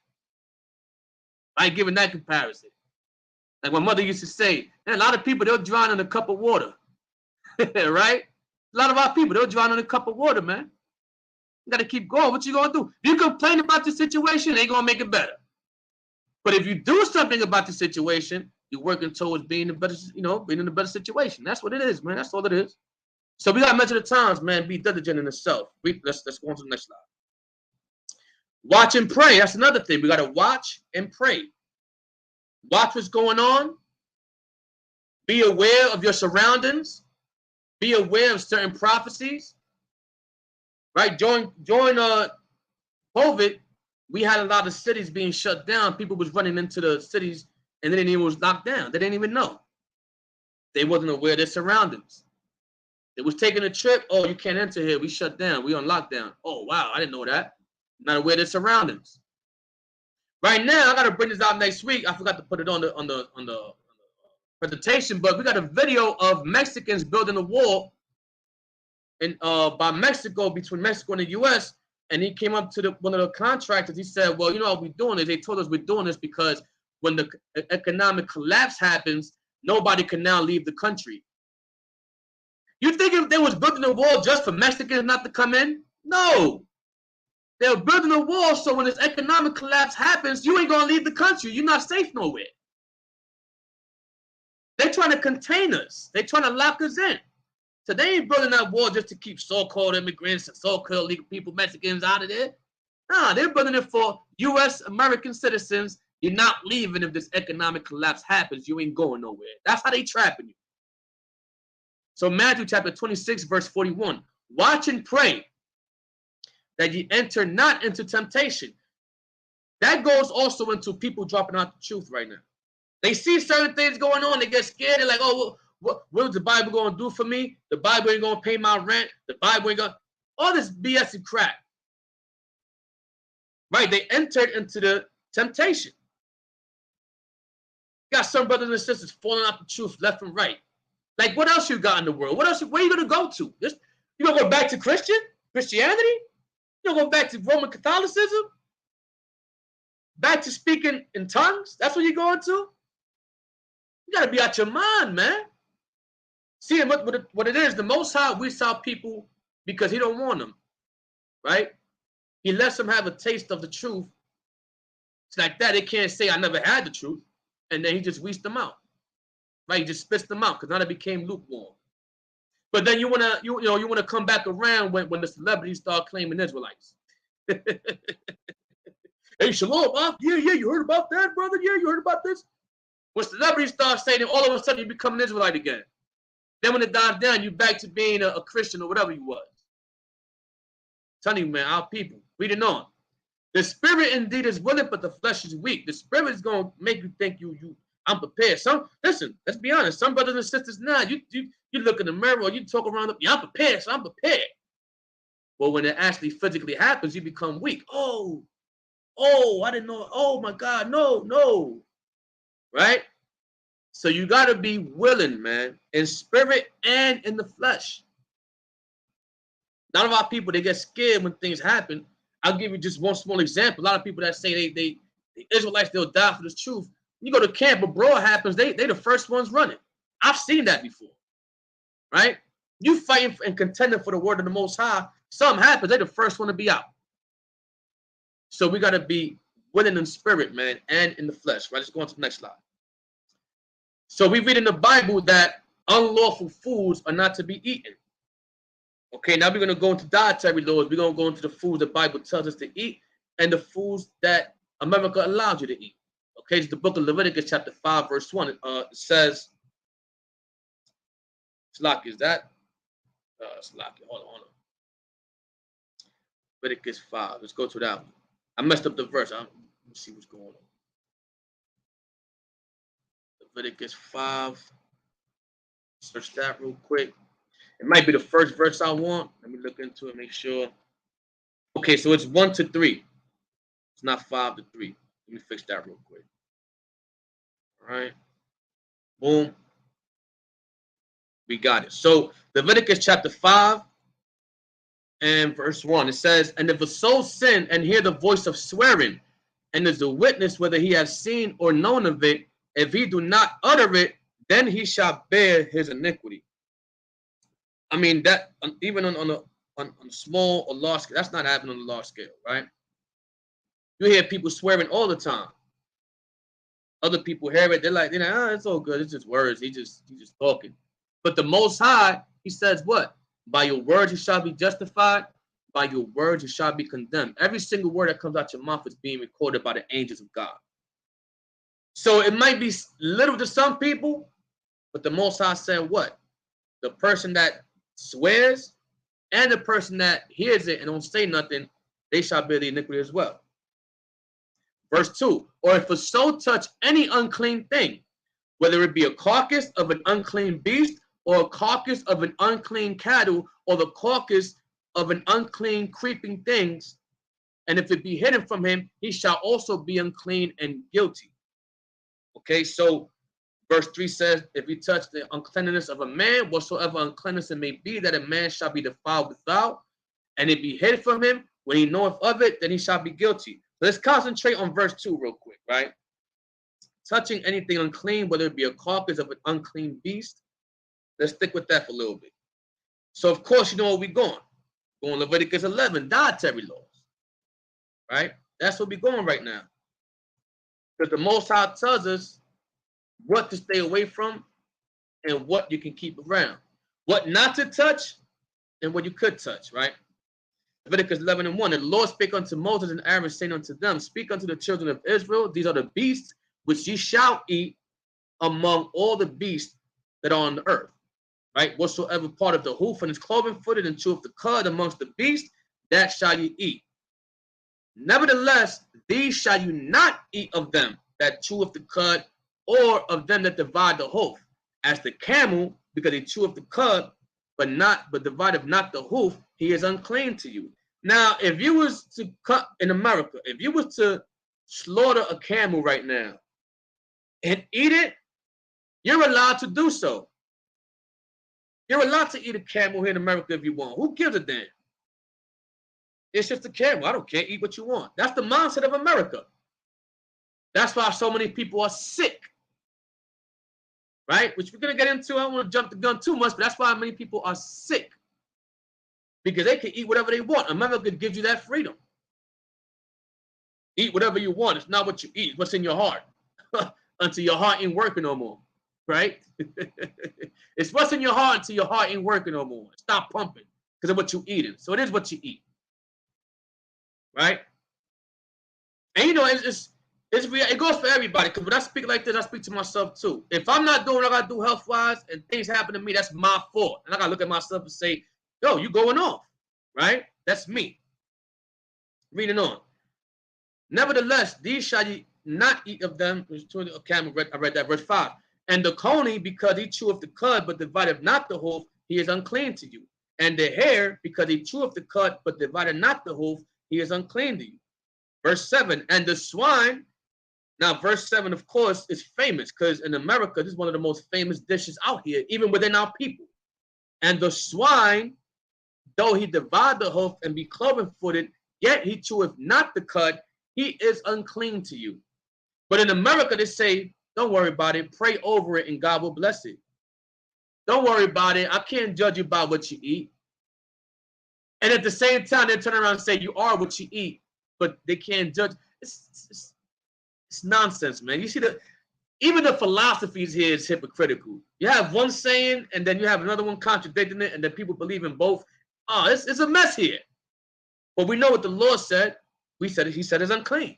I ain't giving that comparison. Like my mother used to say, and a lot of people, they'll drown in a cup of water. Right? A lot of our people, they'll drown in a cup of water, man. You got to keep going. What you going to do? If you complain about the situation, it ain't going to make it better. But if you do something about the situation, you're working towards being in a better, being in a better situation. That's what it is, man. That's all it is. So we got to measure the times, man. Be diligent in itself. Let's go on to the next slide. Watch and pray. That's another thing. We got to watch and pray. Watch what's going on. Be aware of your surroundings. Be aware of certain prophecies. Right? During COVID, we had a lot of cities being shut down. People was running into the cities and then it was locked down. They didn't even know. They wasn't aware of their surroundings. They was taking a trip. Oh, you can't enter here. We shut down. We on lockdown. Oh, wow. I didn't know that. Not aware of their surroundings. Right now, I got to bring this out next week. I forgot to put it on the presentation, but we got a video of Mexicans building a wall by Mexico, between Mexico and the U.S., and he came up to one of the contractors. He said, well, you know what we're doing is, they told us we're doing this because when the economic collapse happens, nobody can now leave the country. You think if they was building a wall just for Mexicans not to come in? No. They were building a wall so when this economic collapse happens, you ain't going to leave the country. You're not safe nowhere. They're trying to contain us. They're trying to lock us in. So they ain't building that wall just to keep so-called immigrants and so-called illegal people, Mexicans, out of there. Nah, they're building it for U.S. American citizens. You're not leaving if this economic collapse happens. You ain't going nowhere. That's how they trapping you. So Matthew chapter 26, verse 41. Watch and pray that ye enter not into temptation. That goes also into people dropping out the truth right now. They see certain things going on. They get scared. They're like, oh, what is the Bible going to do for me? The Bible ain't going to pay my rent. The Bible ain't going to... All this BS and crap. Right? They entered into the temptation. You got some brothers and sisters falling out the truth left and right. Like, what else you got in the world? What else? Where are you going to go to? You going to go back to Christianity? You going to go back to Roman Catholicism? Back to speaking in tongues? That's what you're going to? You got to be out your mind, man. See, what it is, the Most High, we saw people because he don't want them, right? He lets them have a taste of the truth. It's like that. They can't say, I never had the truth. And then he just weeds them out. Right? He just spits them out because now they became lukewarm. But then you wanna come back around when the celebrities start claiming Israelites. Hey, Shalom, yeah, you heard about that, brother? Yeah, you heard about this? When celebrities start saying it, all of a sudden you become an Israelite again. Then when it dies down, you back to being a Christian or whatever you was. I'm telling you, man, our people, read it on. The spirit indeed is willing, but the flesh is weak. The spirit is gonna make you think I'm prepared. Listen, let's be honest. Some brothers and sisters now, you look in the mirror or you talk around, yeah, I'm prepared, so I'm prepared. Well, when it actually physically happens, you become weak. Oh, I didn't know. Oh my God, no. Right? So you gotta be willing, man, in spirit and in the flesh. None of our people, they get scared when things happen. I'll give you just one small example. A lot of people that say the Israelites, they'll die for this truth. You go to camp, a brawl happens, they the first ones running. I've seen that before, right? You fighting and contending for the word of the Most High, something happens, they the first one to be out. So we got to be willing in spirit, man, and in the flesh, right? Let's go on to the next slide. So we read in the Bible that unlawful foods are not to be eaten. Okay, now we're going to go into dietary laws. We're going to go into the foods the Bible tells us to eat and the foods that America allows you to eat. Okay, it's the book of Leviticus chapter 5, verse 1. It says, Slack, is that? Slack, hold on. Leviticus 5. Let's go to that one. I messed up the verse. Let me see what's going on. Leviticus 5. Search that real quick. It might be the first verse I want. Let me look into it, make sure. Okay, so it's 1 to 3. It's not 5 to 3. Let me fix that real quick. All right. Boom. We got it. So Leviticus chapter 5 and verse 1. It says, and if a soul sin and hear the voice of swearing, and is a witness whether he has seen or known of it, if he do not utter it, then he shall bear his iniquity. I mean, that even on a small or large scale, that's not happening on a large scale, right? You hear people swearing all the time. Other people hear it, they're like, it's all good. It's just words. He just talking. But the Most High, he says what? By your words you shall be justified. By your words you shall be condemned. Every single word that comes out your mouth is being recorded by the angels of God. So it might be little to some people, but the Most High said what? The person that swears and the person that hears it and don't say nothing, they shall bear the iniquity as well. Verse 2, or if a soul touch any unclean thing, whether it be a carcass of an unclean beast or a carcass of an unclean cattle or the carcass of an unclean creeping things, and if it be hidden from him, he shall also be unclean and guilty. Okay, so verse 3 says, if he touch the uncleanness of a man, whatsoever uncleanness it may be, that a man shall be defiled without, and it be hid from him, when he knoweth of it, then he shall be guilty. So let's concentrate on verse 2 real quick, right? Touching anything unclean, whether it be a carcass of an unclean beast. Let's stick with that for a little bit. So, of course, you know where we're going. Going Leviticus 11, dietary laws, right? That's where we're going right now. Because the Most High tells us what to stay away from and what you can keep around. What not to touch and what you could touch, right? Leviticus 11 and 1. And the Lord spake unto Moses and Aaron, saying unto them, speak unto the children of Israel, these are the beasts which ye shall eat among all the beasts that are on the earth. Right? Whatsoever part of the hoof and his cloven footed and cheweth the cud amongst the beasts, that shall ye eat. Nevertheless, these shall you not eat of them that cheweth the cud, or of them that divide the hoof. As the camel, because he cheweth the cud, but divideth not the hoof, he is unclean to you. Now, if you was to cut in America, if you was to slaughter a camel right now and eat it, you're allowed to do so. You're allowed to eat a camel here in America if you want. Who gives a damn? It's just a camel. I don't care. Eat what you want. That's the mindset of America. That's why so many people are sick. Right? Which we're going to get into. I don't want to jump the gun too much, but that's why many people are sick. Because they can eat whatever they want. America gives you that freedom. Eat whatever you want. It's not what you eat. It's what's in your heart. Until your heart ain't working no more. Right? It's what's in your heart until your heart ain't working no more. Stop pumping because of what you're eating. So it is what you eat. Right? And you know, it goes for everybody. Because when I speak like this, I speak to myself too. If I'm not doing what I gotta do health-wise and things happen to me, that's my fault. And I gotta look at myself and say, yo, you going off. Right? That's me. Reading on. Nevertheless, these shall ye not eat of them. Okay, I read that verse 5. And the coney, because he cheweth the cud, but divideth not the hoof, he is unclean to you. And the hare, because he cheweth the cud, but divideth not the hoof, he is unclean to you. Verse 7. And the swine. Now, verse 7, of course, is famous because in America, this is one of the most famous dishes out here, even within our people. And the swine, though he divide the hoof and be cloven-footed, yet he cheweth not the cud, he is unclean to you. But in America, they say, don't worry about it. Pray over it and God will bless it. Don't worry about it. I can't judge you by what you eat. And at the same time, they turn around and say you are what you eat, but they can't judge. It's nonsense, man. You see, even the philosophies here is hypocritical. You have one saying, and then you have another one contradicting it, and then people believe in both. Oh, it's a mess here. But we know what the Lord said. He said it's unclean.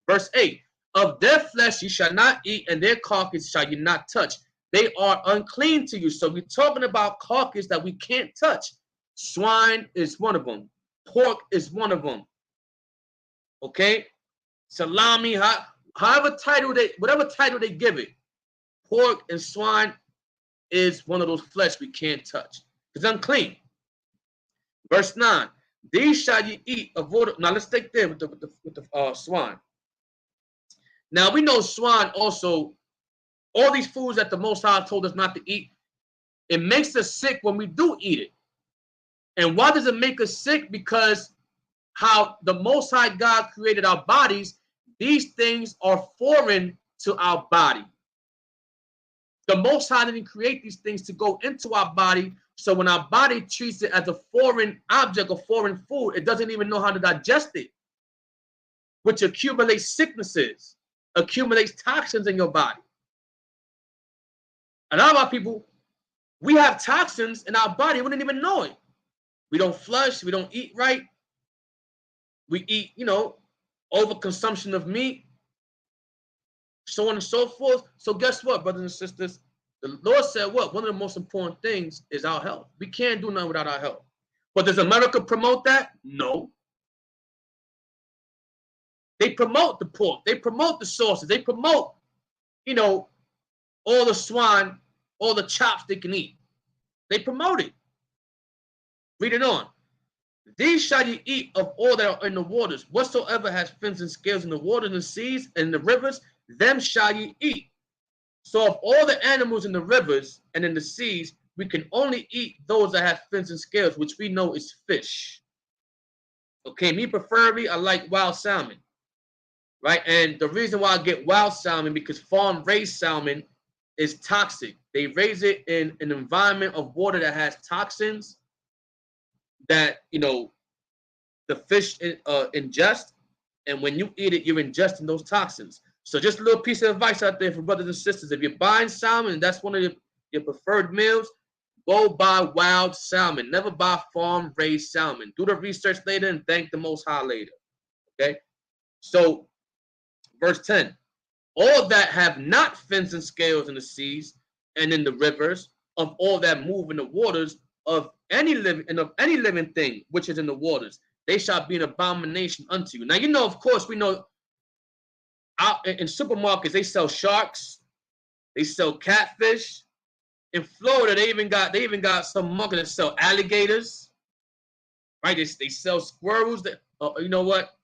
Verse 8. Of their flesh you shall not eat, and their carcass shall you not touch. They are unclean to you. So we're talking about carcass that we can't touch. Swine is one of them. Pork is one of them. Okay? Salami, whatever title they give it. Pork and swine is one of those flesh we can't touch. It's unclean. Verse 9. These shall you eat. Avoid. Now let's take there with the swine. Now, we know swine also, all these foods that the Most High told us not to eat, it makes us sick when we do eat it. And why does it make us sick? Because how the Most High God created our bodies, these things are foreign to our body. The Most High didn't create these things to go into our body, so when our body treats it as a foreign object, a foreign food, it doesn't even know how to digest it, which accumulates sicknesses. Accumulates toxins in your body. A lot of our people, we have toxins in our body. We didn't even know it. We don't flush. We don't eat right. We eat, overconsumption of meat, so on and so forth. So guess what, brothers and sisters? The Lord said what? One of the most important things is our health. We can't do nothing without our health. But does America promote that? No. They promote the pork. They promote the sauces. They promote, all the swine, all the chops they can eat. They promote it. Read it on. These shall you eat of all that are in the waters. Whatsoever has fins and scales in the waters and the seas and the rivers, them shall you eat. So of all the animals in the rivers and in the seas, we can only eat those that have fins and scales, which we know is fish. Okay, me preferably, I like wild salmon. Right? And the reason why I get wild salmon, because farm-raised salmon is toxic. They raise it in an environment of water that has toxins that, the fish ingest. And when you eat it, you're ingesting those toxins. So just a little piece of advice out there for brothers and sisters. If you're buying salmon and that's one of your preferred meals, go buy wild salmon. Never buy farm-raised salmon. Do the research later and thank the Most High later. Okay? So, verse 10, all that have not fins and scales in the seas and in the rivers, of all that move in the waters, of any living thing which is in the waters, they shall be an abomination unto you. Now, of course, we know out in supermarkets, they sell sharks, they sell catfish. In Florida, they even got some markets that sell alligators. right? They sell squirrels. That you know what?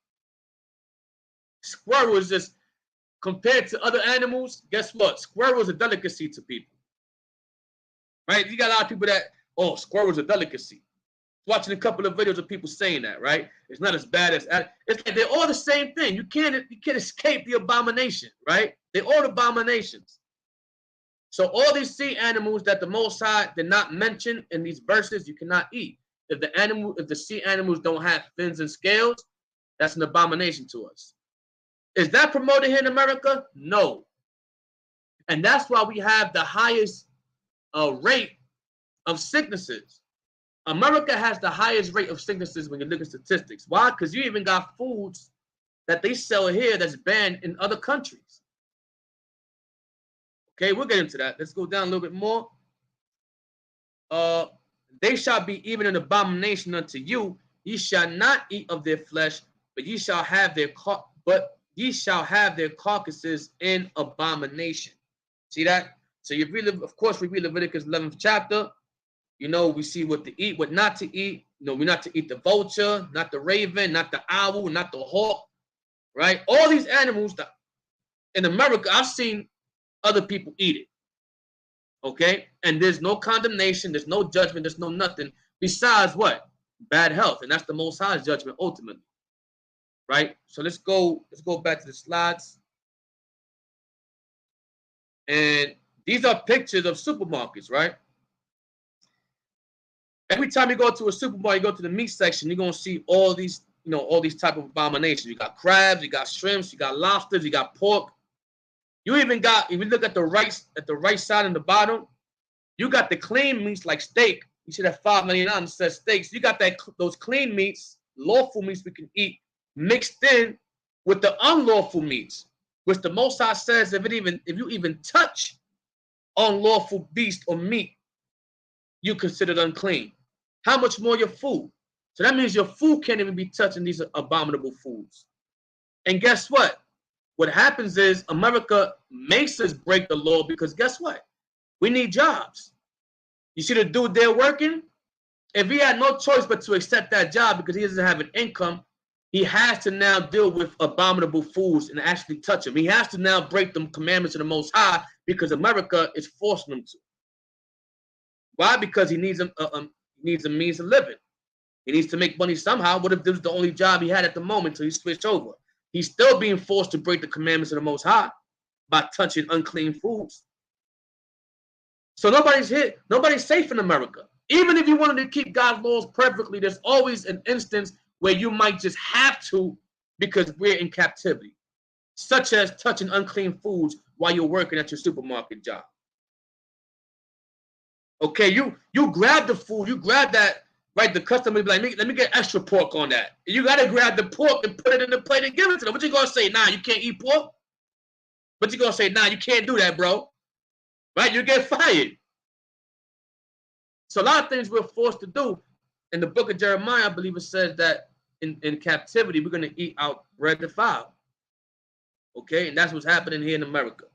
Squirrels just compared to other animals. Guess what? Squirrels a delicacy to people, right? You got a lot of people that squirrels a delicacy. Watching a couple of videos of people saying that, right? It's not as bad as it's like they're all the same thing. You can't escape the abomination, right? They're all abominations. So all these sea animals that the Most High did not mention in these verses, you cannot eat. If the sea animals don't have fins and scales, that's an abomination to us. Is that promoted here in America? No. And that's why we have the highest rate of sicknesses. America has the highest rate of sicknesses when you look at statistics. Why? Because you even got foods that they sell here that's banned in other countries. Okay, we'll get into that. Let's go down a little bit more. They shall be even an abomination unto you. Ye shall not eat of their flesh, but ye shall have their carcasses in abomination. See that? So you read, of course, we read Leviticus 11th chapter. You know, we see what to eat, what not to eat. You know, we're not to eat the vulture, not the raven, not the owl, not the hawk, right? All these animals that in America, I've seen other people eat it, okay? And there's no condemnation, there's no judgment, there's no nothing besides what? Bad health, and that's the Most High's judgment ultimately, right? So let's go back to the slides. And these are pictures of supermarkets, right? Every time you go to a supermarket, you go to the meat section, you're gonna see all these, all these type of abominations. You got crabs, you got shrimps, you got lobsters, you got pork. You even got, if you look at the right side and the bottom, you got the clean meats like steak. You see that $5.99 says steaks. You got those clean meats, lawful meats we can eat, mixed in with the unlawful meats, which the Most High says if you even touch unlawful beast or meat, you considered unclean. How much more your food? So that means your food can't even be touching these abominable foods. And guess what? What happens is America makes us break the law because guess what? We need jobs. You see the dude there working? If he had no choice but to accept that job because he doesn't have an income, he has to now deal with abominable foods and actually touch them. He has to now break the commandments of the Most High because America is forcing him to. Why? Because he needs a means of living. He needs to make money somehow. What if this was the only job he had at the moment until he switched over? He's still being forced to break the commandments of the Most High by touching unclean foods. So nobody's safe in America. Even if you wanted to keep God's laws perfectly, there's always an instance where you might just have to because we're in captivity, such as touching unclean foods while you're working at your supermarket job. Okay, you grab the food, you grab that, right? The customer be like, let me get extra pork on that. You gotta grab the pork and put it in the plate and give it to them. What you gonna say? Nah, you can't eat pork? But you gonna say, nah, you can't do that, bro. Right? You get fired. So a lot of things we're forced to do. In the book of Jeremiah, I believe it says that in captivity, we're gonna eat out bread defiled. Okay, and that's what's happening here in America.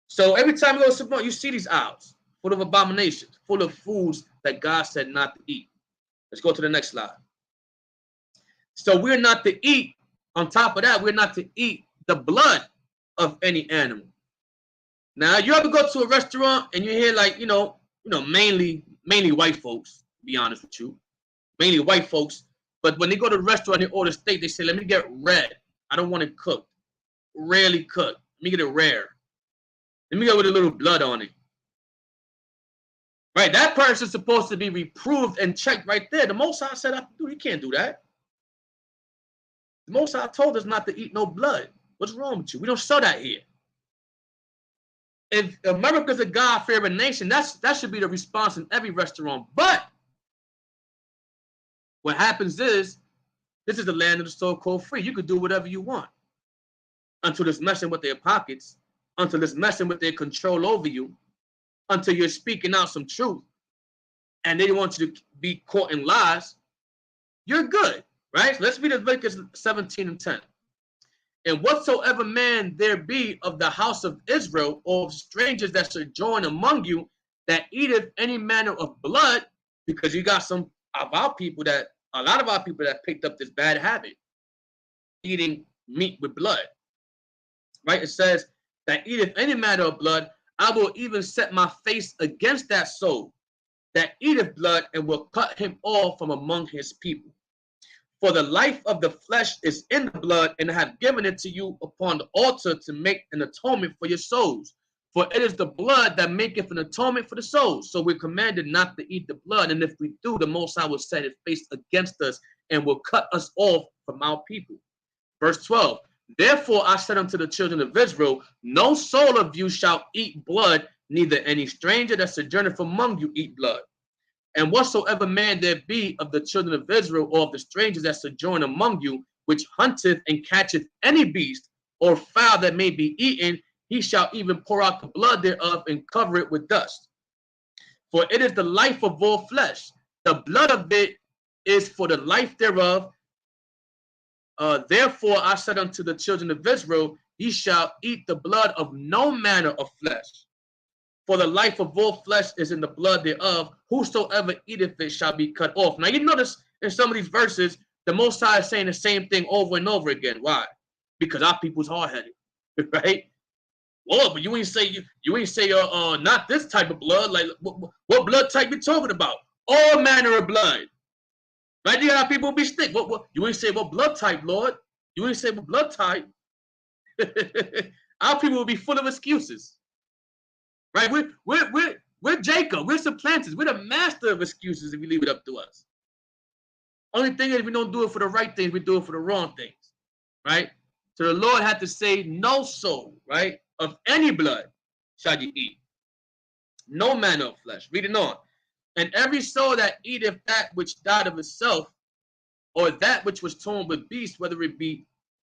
So every time you go to supermarket, you see these aisles full of abominations, full of foods that God said not to eat. Let's go to the next slide. So we're not to eat, on top of that, we're not to eat the blood of any animal. Now, you ever go to a restaurant and you hear like, mainly white folks, to be honest with you, mainly white folks, but when they go to a restaurant and they order steak, they say, let me get red. I don't want it cooked. Rarely cooked. Let me get it rare. Let me go with a little blood on it. Right, that person's supposed to be reproved and checked right there. The Most High said, dude, you can't do that. The Most High told us not to eat no blood. What's wrong with you? We don't sell that here. If America's a God-fearing nation, that should be the response in every restaurant. But what happens is, this is the land of the so-called free. You could do whatever you want until it's messing with their pockets, until it's messing with their control over you, until you're speaking out some truth and they want you to be caught in lies. You're good, right? So let's read Leviticus 17 and 10. And whatsoever man there be of the house of Israel or of strangers that sojourn among you that eateth any manner of blood, because you got some of our people that a lot of our people that picked up this bad habit, eating meat with blood. Right? It says that eateth any matter of blood, I will even set my face against that soul that eateth blood, and will cut him off from among his people. For the life of the flesh is in the blood, and I have given it to you upon the altar to make an atonement for your souls. For it is the blood that maketh an atonement for the souls. So we're commanded not to eat the blood, and if we do, the Most High will set his face against us and will cut us off from our people. Verse 12, therefore I said unto the children of Israel, no soul of you shall eat blood, neither any stranger that sojourneth among you eat blood. And whatsoever man there be of the children of Israel, or of the strangers that sojourn among you, which hunteth and catcheth any beast or fowl that may be eaten, he shall even pour out the blood thereof and cover it with dust. For it is the life of all flesh. The blood of it is for the life thereof. Therefore I said unto the children of Israel, ye shall eat the blood of no manner of flesh. For the life of all flesh is in the blood thereof. Whosoever eateth it shall be cut off. Now you notice in some of these verses, the Most High is saying the same thing over and over again. Why? Because our people's hard-headed, right? Well, but you ain't say not this type of blood. Like what blood type you talking about? All manner of blood, right? You got people be stick. What you ain't say what blood type, Lord? You ain't say what blood type. Our people will be full of excuses. Right, we're Jacob. We're supplanters. We're the master of excuses if you leave it up to us. Only thing is we don't do it for the right things. We do it for the wrong things, right? So the Lord had to say, no soul, right, of any blood shall you eat. No manner of flesh. Read it on. And every soul that eateth that which died of itself, or that which was torn with beasts, whether it be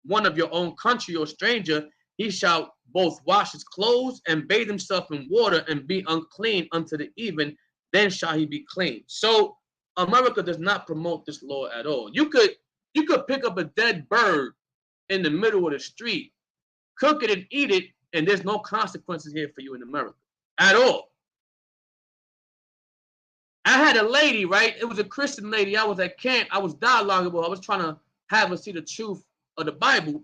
one of your own country or stranger, he shall both wash his clothes and bathe himself in water and be unclean unto the even, then shall he be clean. So America does not promote this law at all. You could pick up a dead bird in the middle of the street, cook it and eat it, and there's no consequences here for you in America at all. I had a lady, right? It was a Christian lady. I was at camp. I was dialoguing with her. I was trying to have her see the truth of the Bible,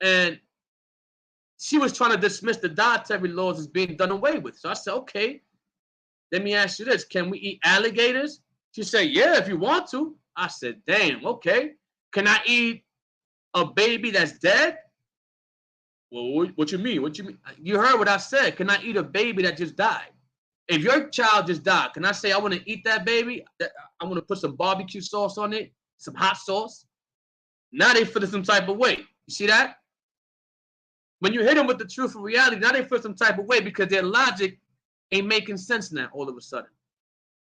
and she was trying to dismiss the dietary laws as being done away with. So I said, okay, let me ask you this. Can we eat alligators? She said, yeah, if you want to. I said, damn, okay. Can I eat a baby that's dead? Well, what you mean? What you mean? You heard what I said. Can I eat a baby that just died? If your child just died, can I say I want to eat that baby? I want to put some barbecue sauce on it, some hot sauce. Now they feel some type of way. You see that? When you hit them with the truth of reality, now they feel some type of way because their logic ain't making sense now all of a sudden.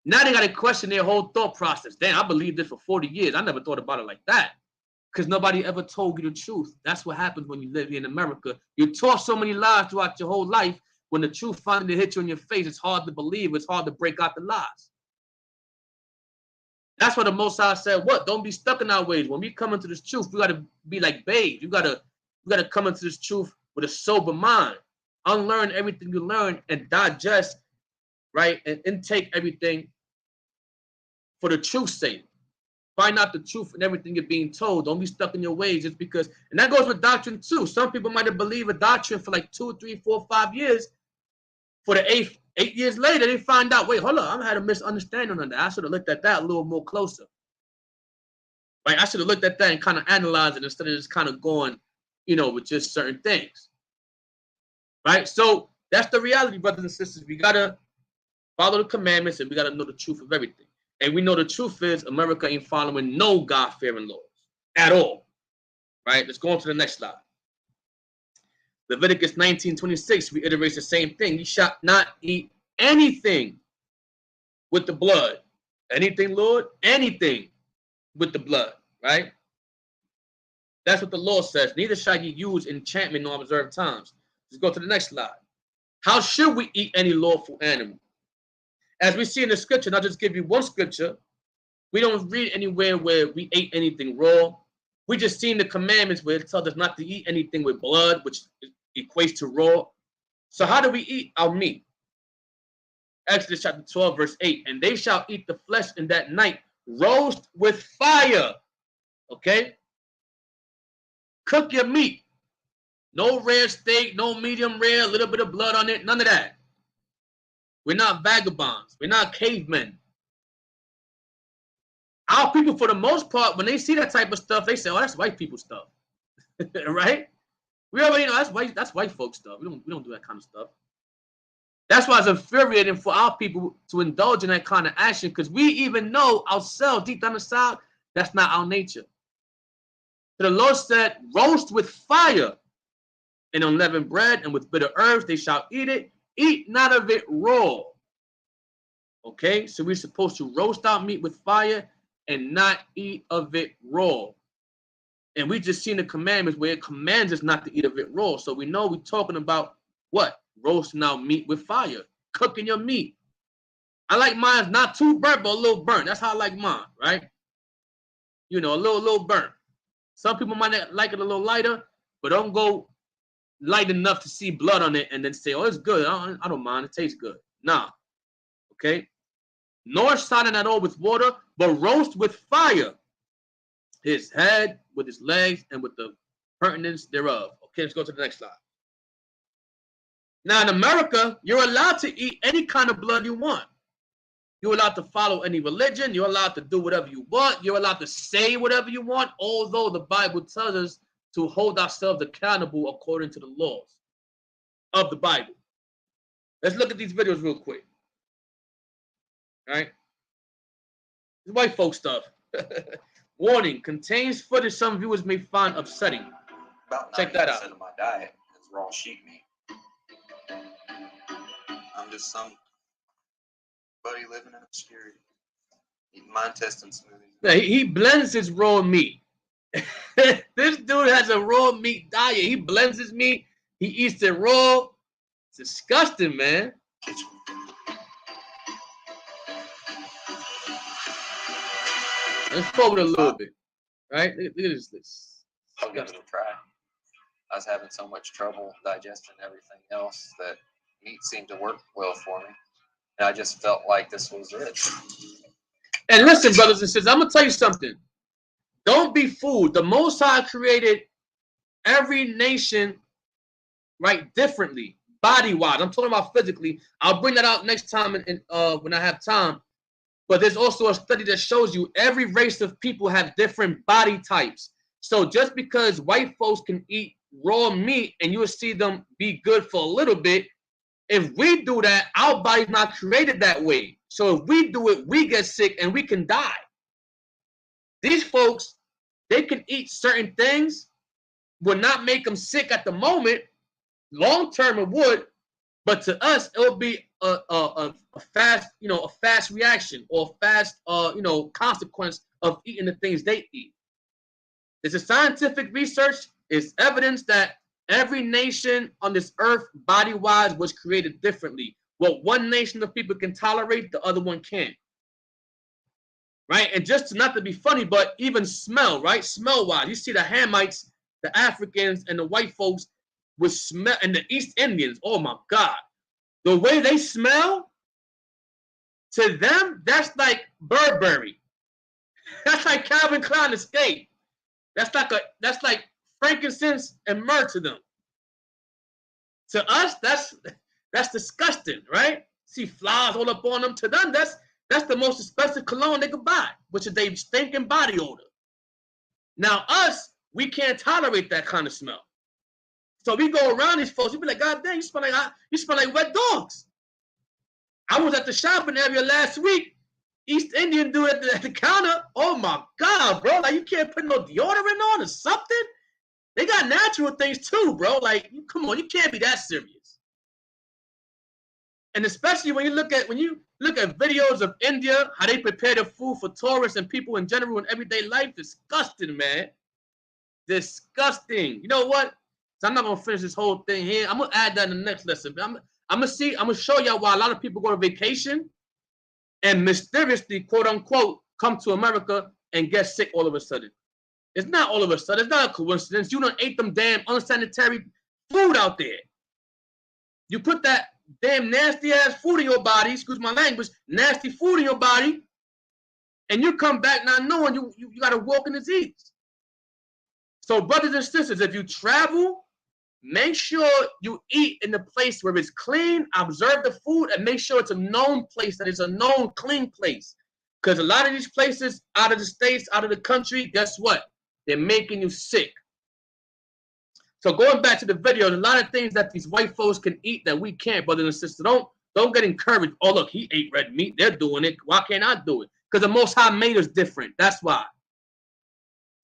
Now they got to question their whole thought process. Damn, I believed this for 40 years. I never thought about it like that because nobody ever told you the truth. That's what happens when you live here in America. You taught so many lies throughout your whole life. When the truth finally hits you in your face, it's hard to believe. It's hard to break out the lies. That's what the Most High said. What? Don't be stuck in our ways. When we come into this truth, we got to be like babes. You got to come into this truth with a sober mind, unlearn everything you learn and digest, right? And intake everything for the truth's sake. Find out the truth in everything you're being told. Don't be stuck in your ways just because, and that goes with doctrine too. Some people might have believed a doctrine for like 2, 3, 4, 5 years. For the 8 years later, they find out, wait, hold on, I had a misunderstanding on that. I should have looked at that a little more closer. Right? I should have looked at that and kind of analyzed it instead of just kind of going, with just certain things. Right? So that's the reality, brothers and sisters. We got to follow the commandments and we got to know the truth of everything. And we know the truth is America ain't following no God-fearing laws at all. Right? Let's go on to the next slide. Leviticus 19:26 reiterates the same thing. You shall not eat anything with the blood. Anything, Lord? Anything with the blood. Right? That's what the law says. Neither shall you use enchantment nor observe times. Let's go to the next slide. How should we eat any lawful animal? As we see in the scripture, and I'll just give you one scripture. We don't read anywhere where we ate anything raw. We just seen the commandments where it tells us not to eat anything with blood, which equates to raw. So how do we eat our meat? Exodus chapter 12, verse 8. And they shall eat the flesh in that night roast with fire. Okay? Cook your meat. No rare steak, no medium rare, a little bit of blood on it, none of that. We're not vagabonds. We're not cavemen. Our people, for the most part, when they see that type of stuff, they say, "Oh, that's white people stuff," right? We already know that's white folks stuff. We don't do that kind of stuff. That's why it's infuriating for our people to indulge in that kind of action, because we even know ourselves deep down inside that's not our nature. So the Lord said, "Roast with fire and unleavened bread, and with bitter herbs they shall eat it. Eat not of it raw." Okay, so we're supposed to roast our meat with fire and not eat of it raw. And we just seen the commandments where it commands us not to eat of it raw. So we know we're talking about what? Roasting our meat with fire, cooking your meat. I like mine not too burnt, but a little burnt. That's how I like mine, right? You know, a little burnt. Some people might like it a little lighter, but don't go light enough to see blood on it and then say, "Oh, it's good. I don't mind. It tastes good." Nah. Okay? Nor sodden at all with water, but roast with fire his head with his legs and with the pertinence thereof. Okay, let's go to the next slide. Now, in America, you're allowed to eat any kind of blood you want. You're allowed to follow any religion. You're allowed to do whatever you want. You're allowed to say whatever you want, although the Bible tells us to hold ourselves accountable according to the laws of the Bible. Let's look at these videos real quick. All right? This white folk stuff. Warning, contains footage some viewers may find upsetting. About Check that out. 90% of my diet is raw sheep meat. I'm just somebody living in obscurity, eating my intestine smoothies. Now, he blends his raw meat. This dude has a raw meat diet. He blends his meat. He eats it raw. It's disgusting, man. Let's forward a little bit, right? Look at this. I'll give it a try. I was having so much trouble digesting everything else that meat seemed to work well for me. And I just felt like this was it. And listen, brothers and sisters, I'm going to tell you something. Don't be fooled. The Most High created every nation, right, differently, body-wise. I'm talking about physically. I'll bring that out next time when I have time. But there's also a study that shows you every race of people have different body types. So just because white folks can eat raw meat and you will see them be good for a little bit, if we do that, our body's not created that way. So if we do it, we get sick and we can die. These folks, they can eat certain things, will not make them sick at the moment. Long term it would, but to us, it will be a fast, a fast reaction or a fast, consequence of eating the things they eat. It's a scientific research. It's evidence that every nation on this earth, body-wise, was created differently. What one nation of people can tolerate, the other one can't. Right? And just not to be funny, but even smell, right? Smell-wise, you see the Hamites, the Africans, and the white folks would smell, and the East Indians, oh my God. The way they smell, to them, that's like Burberry. That's like Calvin Klein Escape. That's like frankincense and myrrh to them. To us, that's disgusting, right? See flowers all up on them. To them, that's the most expensive cologne they could buy, which is they stinking body odor. Now us, we can't tolerate that kind of smell. So we go around these folks, you be like, God damn, you smell like wet dogs. I was at the shopping area last week. East Indian dude at the counter. Oh my God, bro. Like you can't put no deodorant on or something. They got natural things too, bro. Like, come on, you can't be that serious. And especially when you look at videos of India, how they prepare the food for tourists and people in general in everyday life, disgusting, man. Disgusting. You know what? So I'm not gonna finish this whole thing here. I'm gonna add that in the next lesson. I'm gonna show y'all why a lot of people go to vacation and mysteriously, quote unquote, come to America and get sick all of a sudden. It's not all of a sudden. It's not a coincidence. You done ate them damn unsanitary food out there. You put that damn nasty ass food in your body, excuse my language, nasty food in your body, And you come back not knowing you got to walk in disease. So brothers and sisters, if you travel, make sure you eat in the place where it's clean, observe the food, and make sure it's a known place, that it's a known clean place. Because a lot of these places out of the states, out of the country, guess what? They're making you sick. So going back to the video, there's a lot of things that these white folks can eat that we can't, brothers and sisters. Don't get encouraged. Oh, look, he ate red meat. They're doing it. Why can't I do it? Because the Most High made us different. That's why.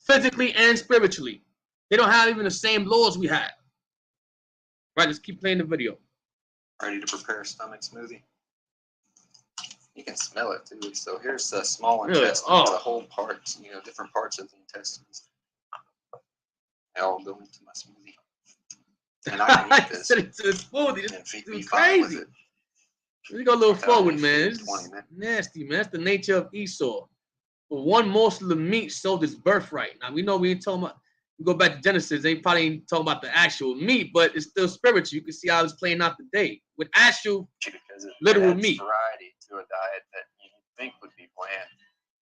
Physically and spiritually. They don't have even the same laws we have. Right, let's keep playing the video. Ready to prepare a stomach smoothie? You can smell it too. So here's the small intestine, the whole parts, different parts of the intestines. They all go into my smoothie. And I can eat this. To the smoothie. And feed This me is fine with crazy. it. We go a little forward, man. 20 minutes. Nasty, man. That's the nature of Esau. For one morsel of meat sold his birthright. Now, we know we ain't talking about, we go back to Genesis, they probably ain't talking about the actual meat, but it's still spiritual. You can see how it's playing out today. With actual Because it literal adds meat. variety to a diet that you think would be bland.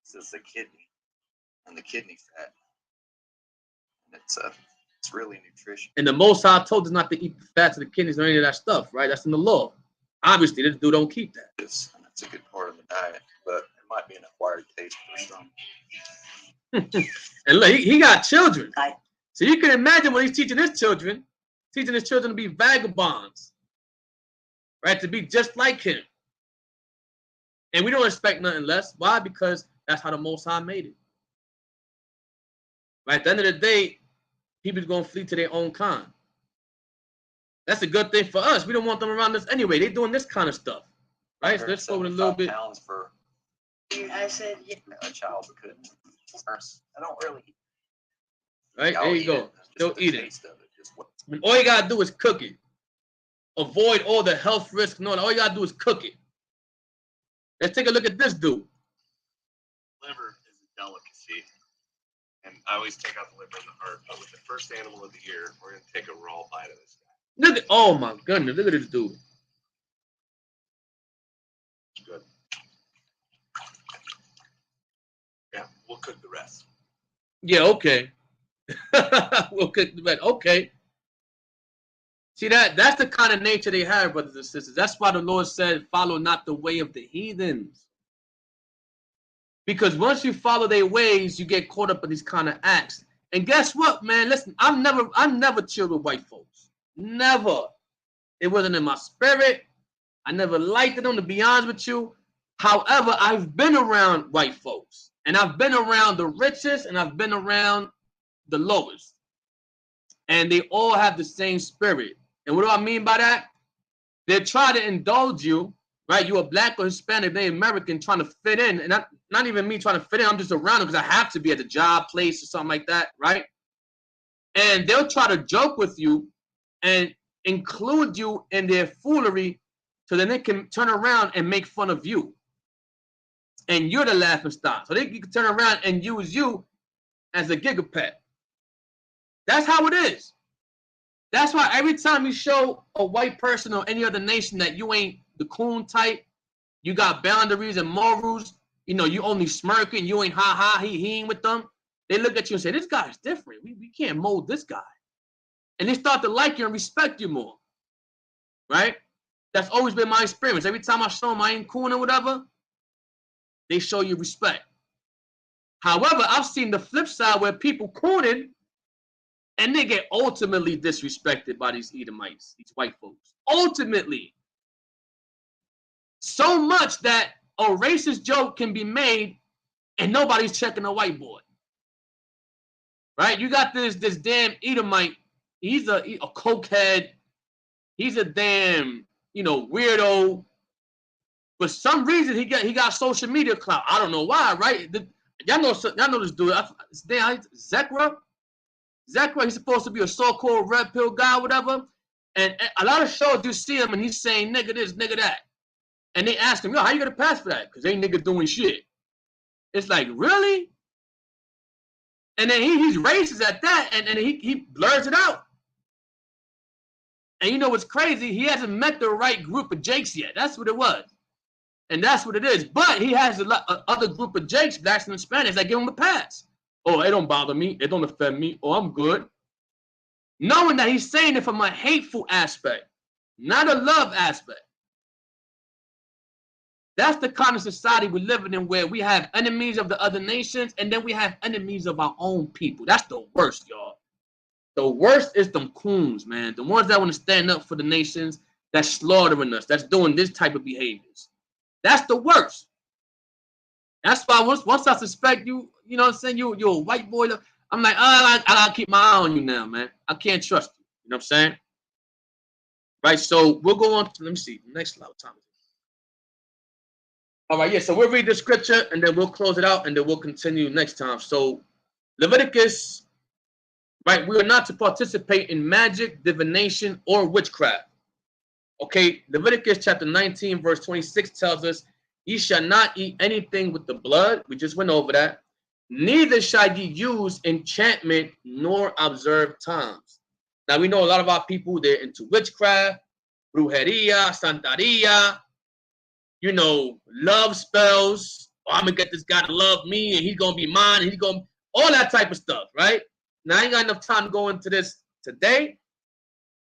This is the kidney and the kidney fat. And it's really nutritious. And the Most High told us not to eat the fats of the kidneys or any of that stuff, right? That's in the law. Obviously, this dude don't keep that. It's a good part of the diet, but it might be an acquired taste for some. And look, he got children. So you can imagine what he's teaching his children to be vagabonds, right? To be just like him. And we don't expect nothing less. Why? Because that's how the Most High made it. Right? At the end of the day, people's going to flee to their own kind. That's a good thing for us. We don't want them around us anyway. They're doing this kind of stuff. Right? So let's go with a little bit. Pounds for I said, yeah. a child who couldn't. I don't really eat. Right? I'll There you eat go. it. Just Still the eat it. taste of it. Just what And all you got to do is cook it. Avoid all the health risks. No, all you got to do is cook it. Let's take a look at this dude. Liver is a delicacy, and I always take out the liver and the heart. But with the first animal of the year, we're gonna take a raw bite of this guy. Look at, oh my goodness, look at this dude. It's good. Yeah, we'll cook the rest. Yeah, okay. We'll cook the bed. Okay. See, that's the kind of nature they have, brothers and sisters. That's why the Lord said, follow not the way of the heathens. Because once you follow their ways, you get caught up in these kind of acts. And guess what, man? Listen, I've never chilled with white folks. Never. It wasn't in my spirit. I never liked them, to be honest with you. However, I've been around white folks. And I've been around the richest, and I've been around the lowest. And they all have the same spirit. And what do I mean by that? They try to indulge you, right? You're a black or Hispanic, they American trying to fit in. And not even me trying to fit in. I'm just around them because I have to be at the job, place, or something like that, right? And they'll try to joke with you and include you in their foolery so then they can turn around and make fun of you. And you're the laughing stock. So they can turn around and use you as a gigapet. That's how it is. That's why every time you show a white person or any other nation that you ain't the coon type, you got boundaries and morals, you only smirking, you ain't ha-ha, he ain't with them, they look at you and say, this guy's different. We can't mold this guy. And they start to like you and respect you more. Right? That's always been my experience. Every time I show them I ain't coon or whatever, they show you respect. However, I've seen the flip side where people cooning and they get ultimately disrespected by these Edomites, these white folks. Ultimately. So much that a racist joke can be made and nobody's checking a white boy. Right? You got this damn Edomite. He's a cokehead. He's a damn, weirdo. For some reason, he got social media clout. I don't know why, right? Y'all know this dude. His name Zekra. Zekra, he's supposed to be a so-called red pill guy, whatever. And a lot of shows you see him and he's saying nigga this, nigga that. And they ask him, yo, how you gonna pass for that? Because ain't nigga doing shit. It's like, really? And then he's racist at that, and he blurs it out. And you know what's crazy? He hasn't met the right group of Jakes yet. That's what it was. And that's what it is. But he has other group of Jakes, blacks and Hispanics, that give him a pass. Oh, it don't bother me. It don't offend me. Oh, I'm good. Knowing that he's saying it from a hateful aspect, not a love aspect. That's the kind of society we're living in, where we have enemies of the other nations, and then we have enemies of our own people. That's the worst, y'all. The worst is them coons, man. The ones that want to stand up for the nations, that's slaughtering us, that's doing this type of behaviors. That's the worst. That's why once I suspect you, you know what I'm saying, you're a white boy, I'm like, I gotta keep my eye on you now, man. I can't trust you. You know what I'm saying? Right, so we'll go on to, let me see, next slide, what time is it? All right, yeah, so we'll read the scripture, and then we'll close it out, and then we'll continue next time. So Leviticus, right, we are not to participate in magic, divination, or witchcraft. Okay, Leviticus chapter 19, verse 26 tells us, ye shall not eat anything with the blood. We just went over that. Neither shall ye use enchantment nor observe times. Now, we know a lot of our people, they're into witchcraft, brujeria, santeria, you know, love spells. Oh, I'm going to get this guy to love me, and he's going to be mine, and he's going to, all that type of stuff, right? Now, I ain't got enough time to go into this today.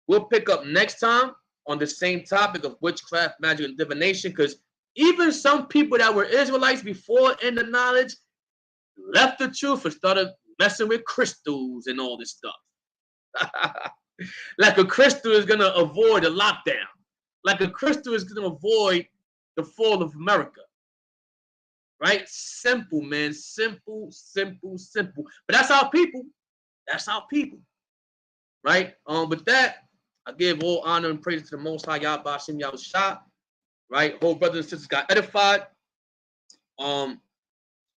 We'll pick up next time on the same topic of witchcraft, magic, and divination, because even some people that were Israelites before in the knowledge left the truth and started messing with crystals and all this stuff. Like a crystal is going to avoid a lockdown. Like a crystal is going to avoid the fall of America. Right? Simple, man. Simple, simple, simple. But that's our people. That's our people. Right? With that, I give all honor and praise to the Most High, Yahweh Hashem Yahushua. Right? Whole brothers and sisters got edified. I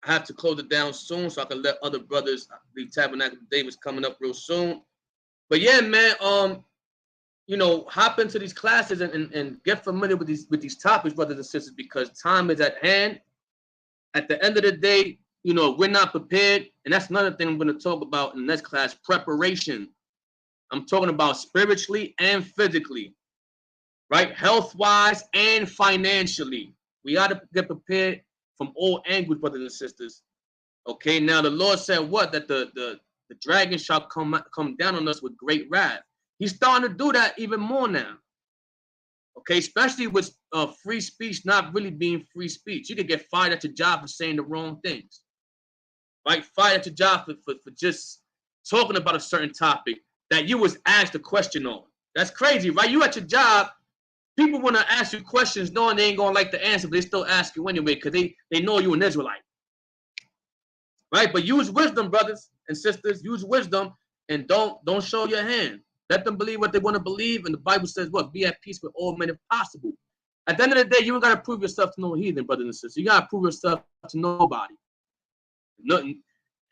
have to close it down soon so I can let other brothers. The Tabernacle of David's coming up real soon. But yeah, man, you know, hop into these classes and get familiar with these topics, brothers and sisters, because time is at hand. At the end of the day, you know, we're not prepared, and that's another thing I'm going to talk about in the next class, preparation. I'm talking about spiritually and physically, right? Health-wise and financially. We got to get prepared from all angles, brothers and sisters. Okay, now the Lord said what? That the dragon shall come down on us with great wrath. He's starting to do that even more now. Okay, especially with free speech not really being free speech. You could get fired at your job for saying the wrong things. Right? Fired at your job for just talking about a certain topic that you was asked a question on. That's crazy, right? You at your job, people want to ask you questions knowing they ain't going to like the answer, but they still ask you anyway because they know you're an Israelite. Right? But use wisdom, brothers and sisters. Use wisdom and don't show your hand. Let them believe what they want to believe. And the Bible says, what? Be at peace with all men if possible. At the end of the day, you ain't got to prove yourself to no heathen, brothers and sisters. You got to prove yourself to nobody. Nothing.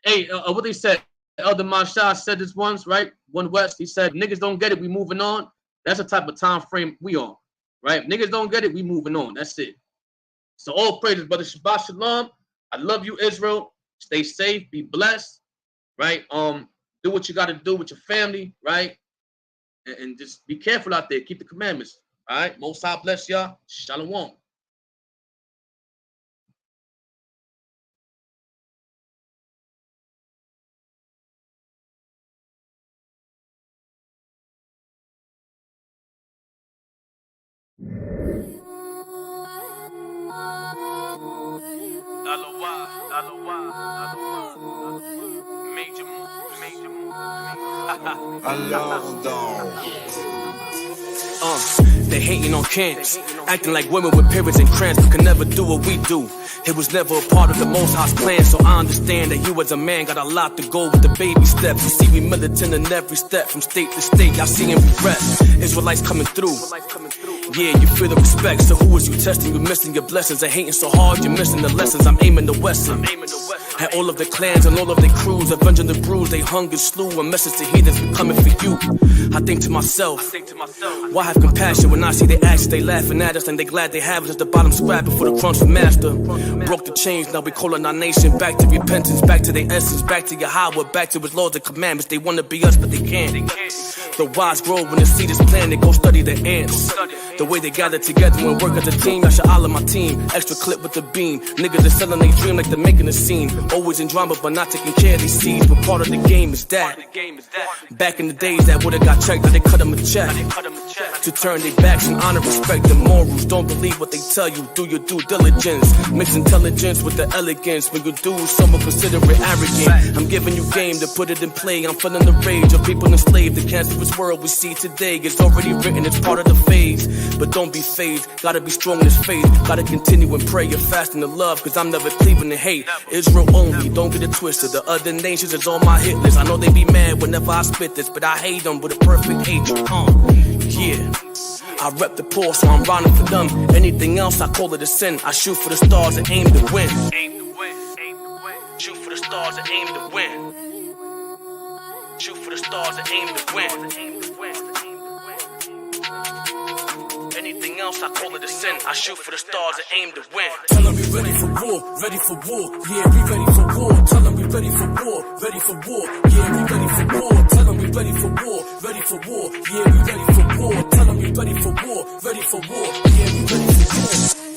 Hey, what they said, Elder Mashah said this once, right? One West, he said, niggas don't get it, we moving on. That's the type of time frame we on, right? Niggas don't get it, we moving on. That's it. So all praises, brother. Shabbat shalom. I love you, Israel. Stay safe, be blessed, right? Do what you got to do with your family, right? And just be careful out there. Keep the commandments. All right. Most High bless y'all. Shalom. They hating on camps, acting like women with periods and cramps who can never do what we do. It was never a part of the Most High's plan, so I understand that you as a man got a lot to go with the baby steps. You see, we militant in every step from state to state. I see and regret Israelites coming through. Yeah, you feel the respect. So who is you testing? You're missing your blessings. They're hating so hard, you're missing the lessons. I'm aiming the Western. And all of the clans and all of their crews, avenging the bruise, they hunger slew. A message to heathens, we coming for you. I think to myself, why have compassion when I see their actions? They laughing at us and they glad they have us at the bottom scrap before the crunch for master. Broke the chains, now we calling our nation back to repentance, back to their essence, back to Yahweh, back to his laws and commandments. They want to be us, but they can't. The wise grow when the seed is planted, go study the ants. The way they gather together and work as a team, I should holler my team. Extra clip with the beam. Niggas are selling their dream like they're making a scene. Always in drama, but not taking care of these seeds. But part of the game is that. Back in the days, that would've got checked, but they cut them a check. To turn their backs and honor, respect, and morals. Don't believe what they tell you. Do your due diligence. Mix intelligence with the elegance. When you do, someone consider it arrogant. I'm giving you game to put it in play. I'm feeling the rage of people enslaved. The cancerous world we see today is already written. It's part of the phase. But don't be phased. Gotta be strong in this faith. Gotta continue and pray. You're fasting to love, cause I'm never cleaving to hate. Israel only, don't get it twisted. The other nations is on my hit list. I know they be mad whenever I spit this, but I hate them with a perfect hatred. Yeah. I rep the poor, so I'm rhyming for them. Anything else, I call it a sin. I shoot for the stars and aim to win. Shoot for the stars and aim to win. Shoot for the stars and aim to win. Anything else, I call it a sin. I shoot for the stars and aim to win. Tell them we ready for war, ready for war. Yeah, we ready for war. Tell them we ready for war, ready for war. Yeah, we ready for war. Tell them we ready for war, ready for war. Yeah, we ready for war. Tell them we ready for war, ready for war. Yeah, we ready for war.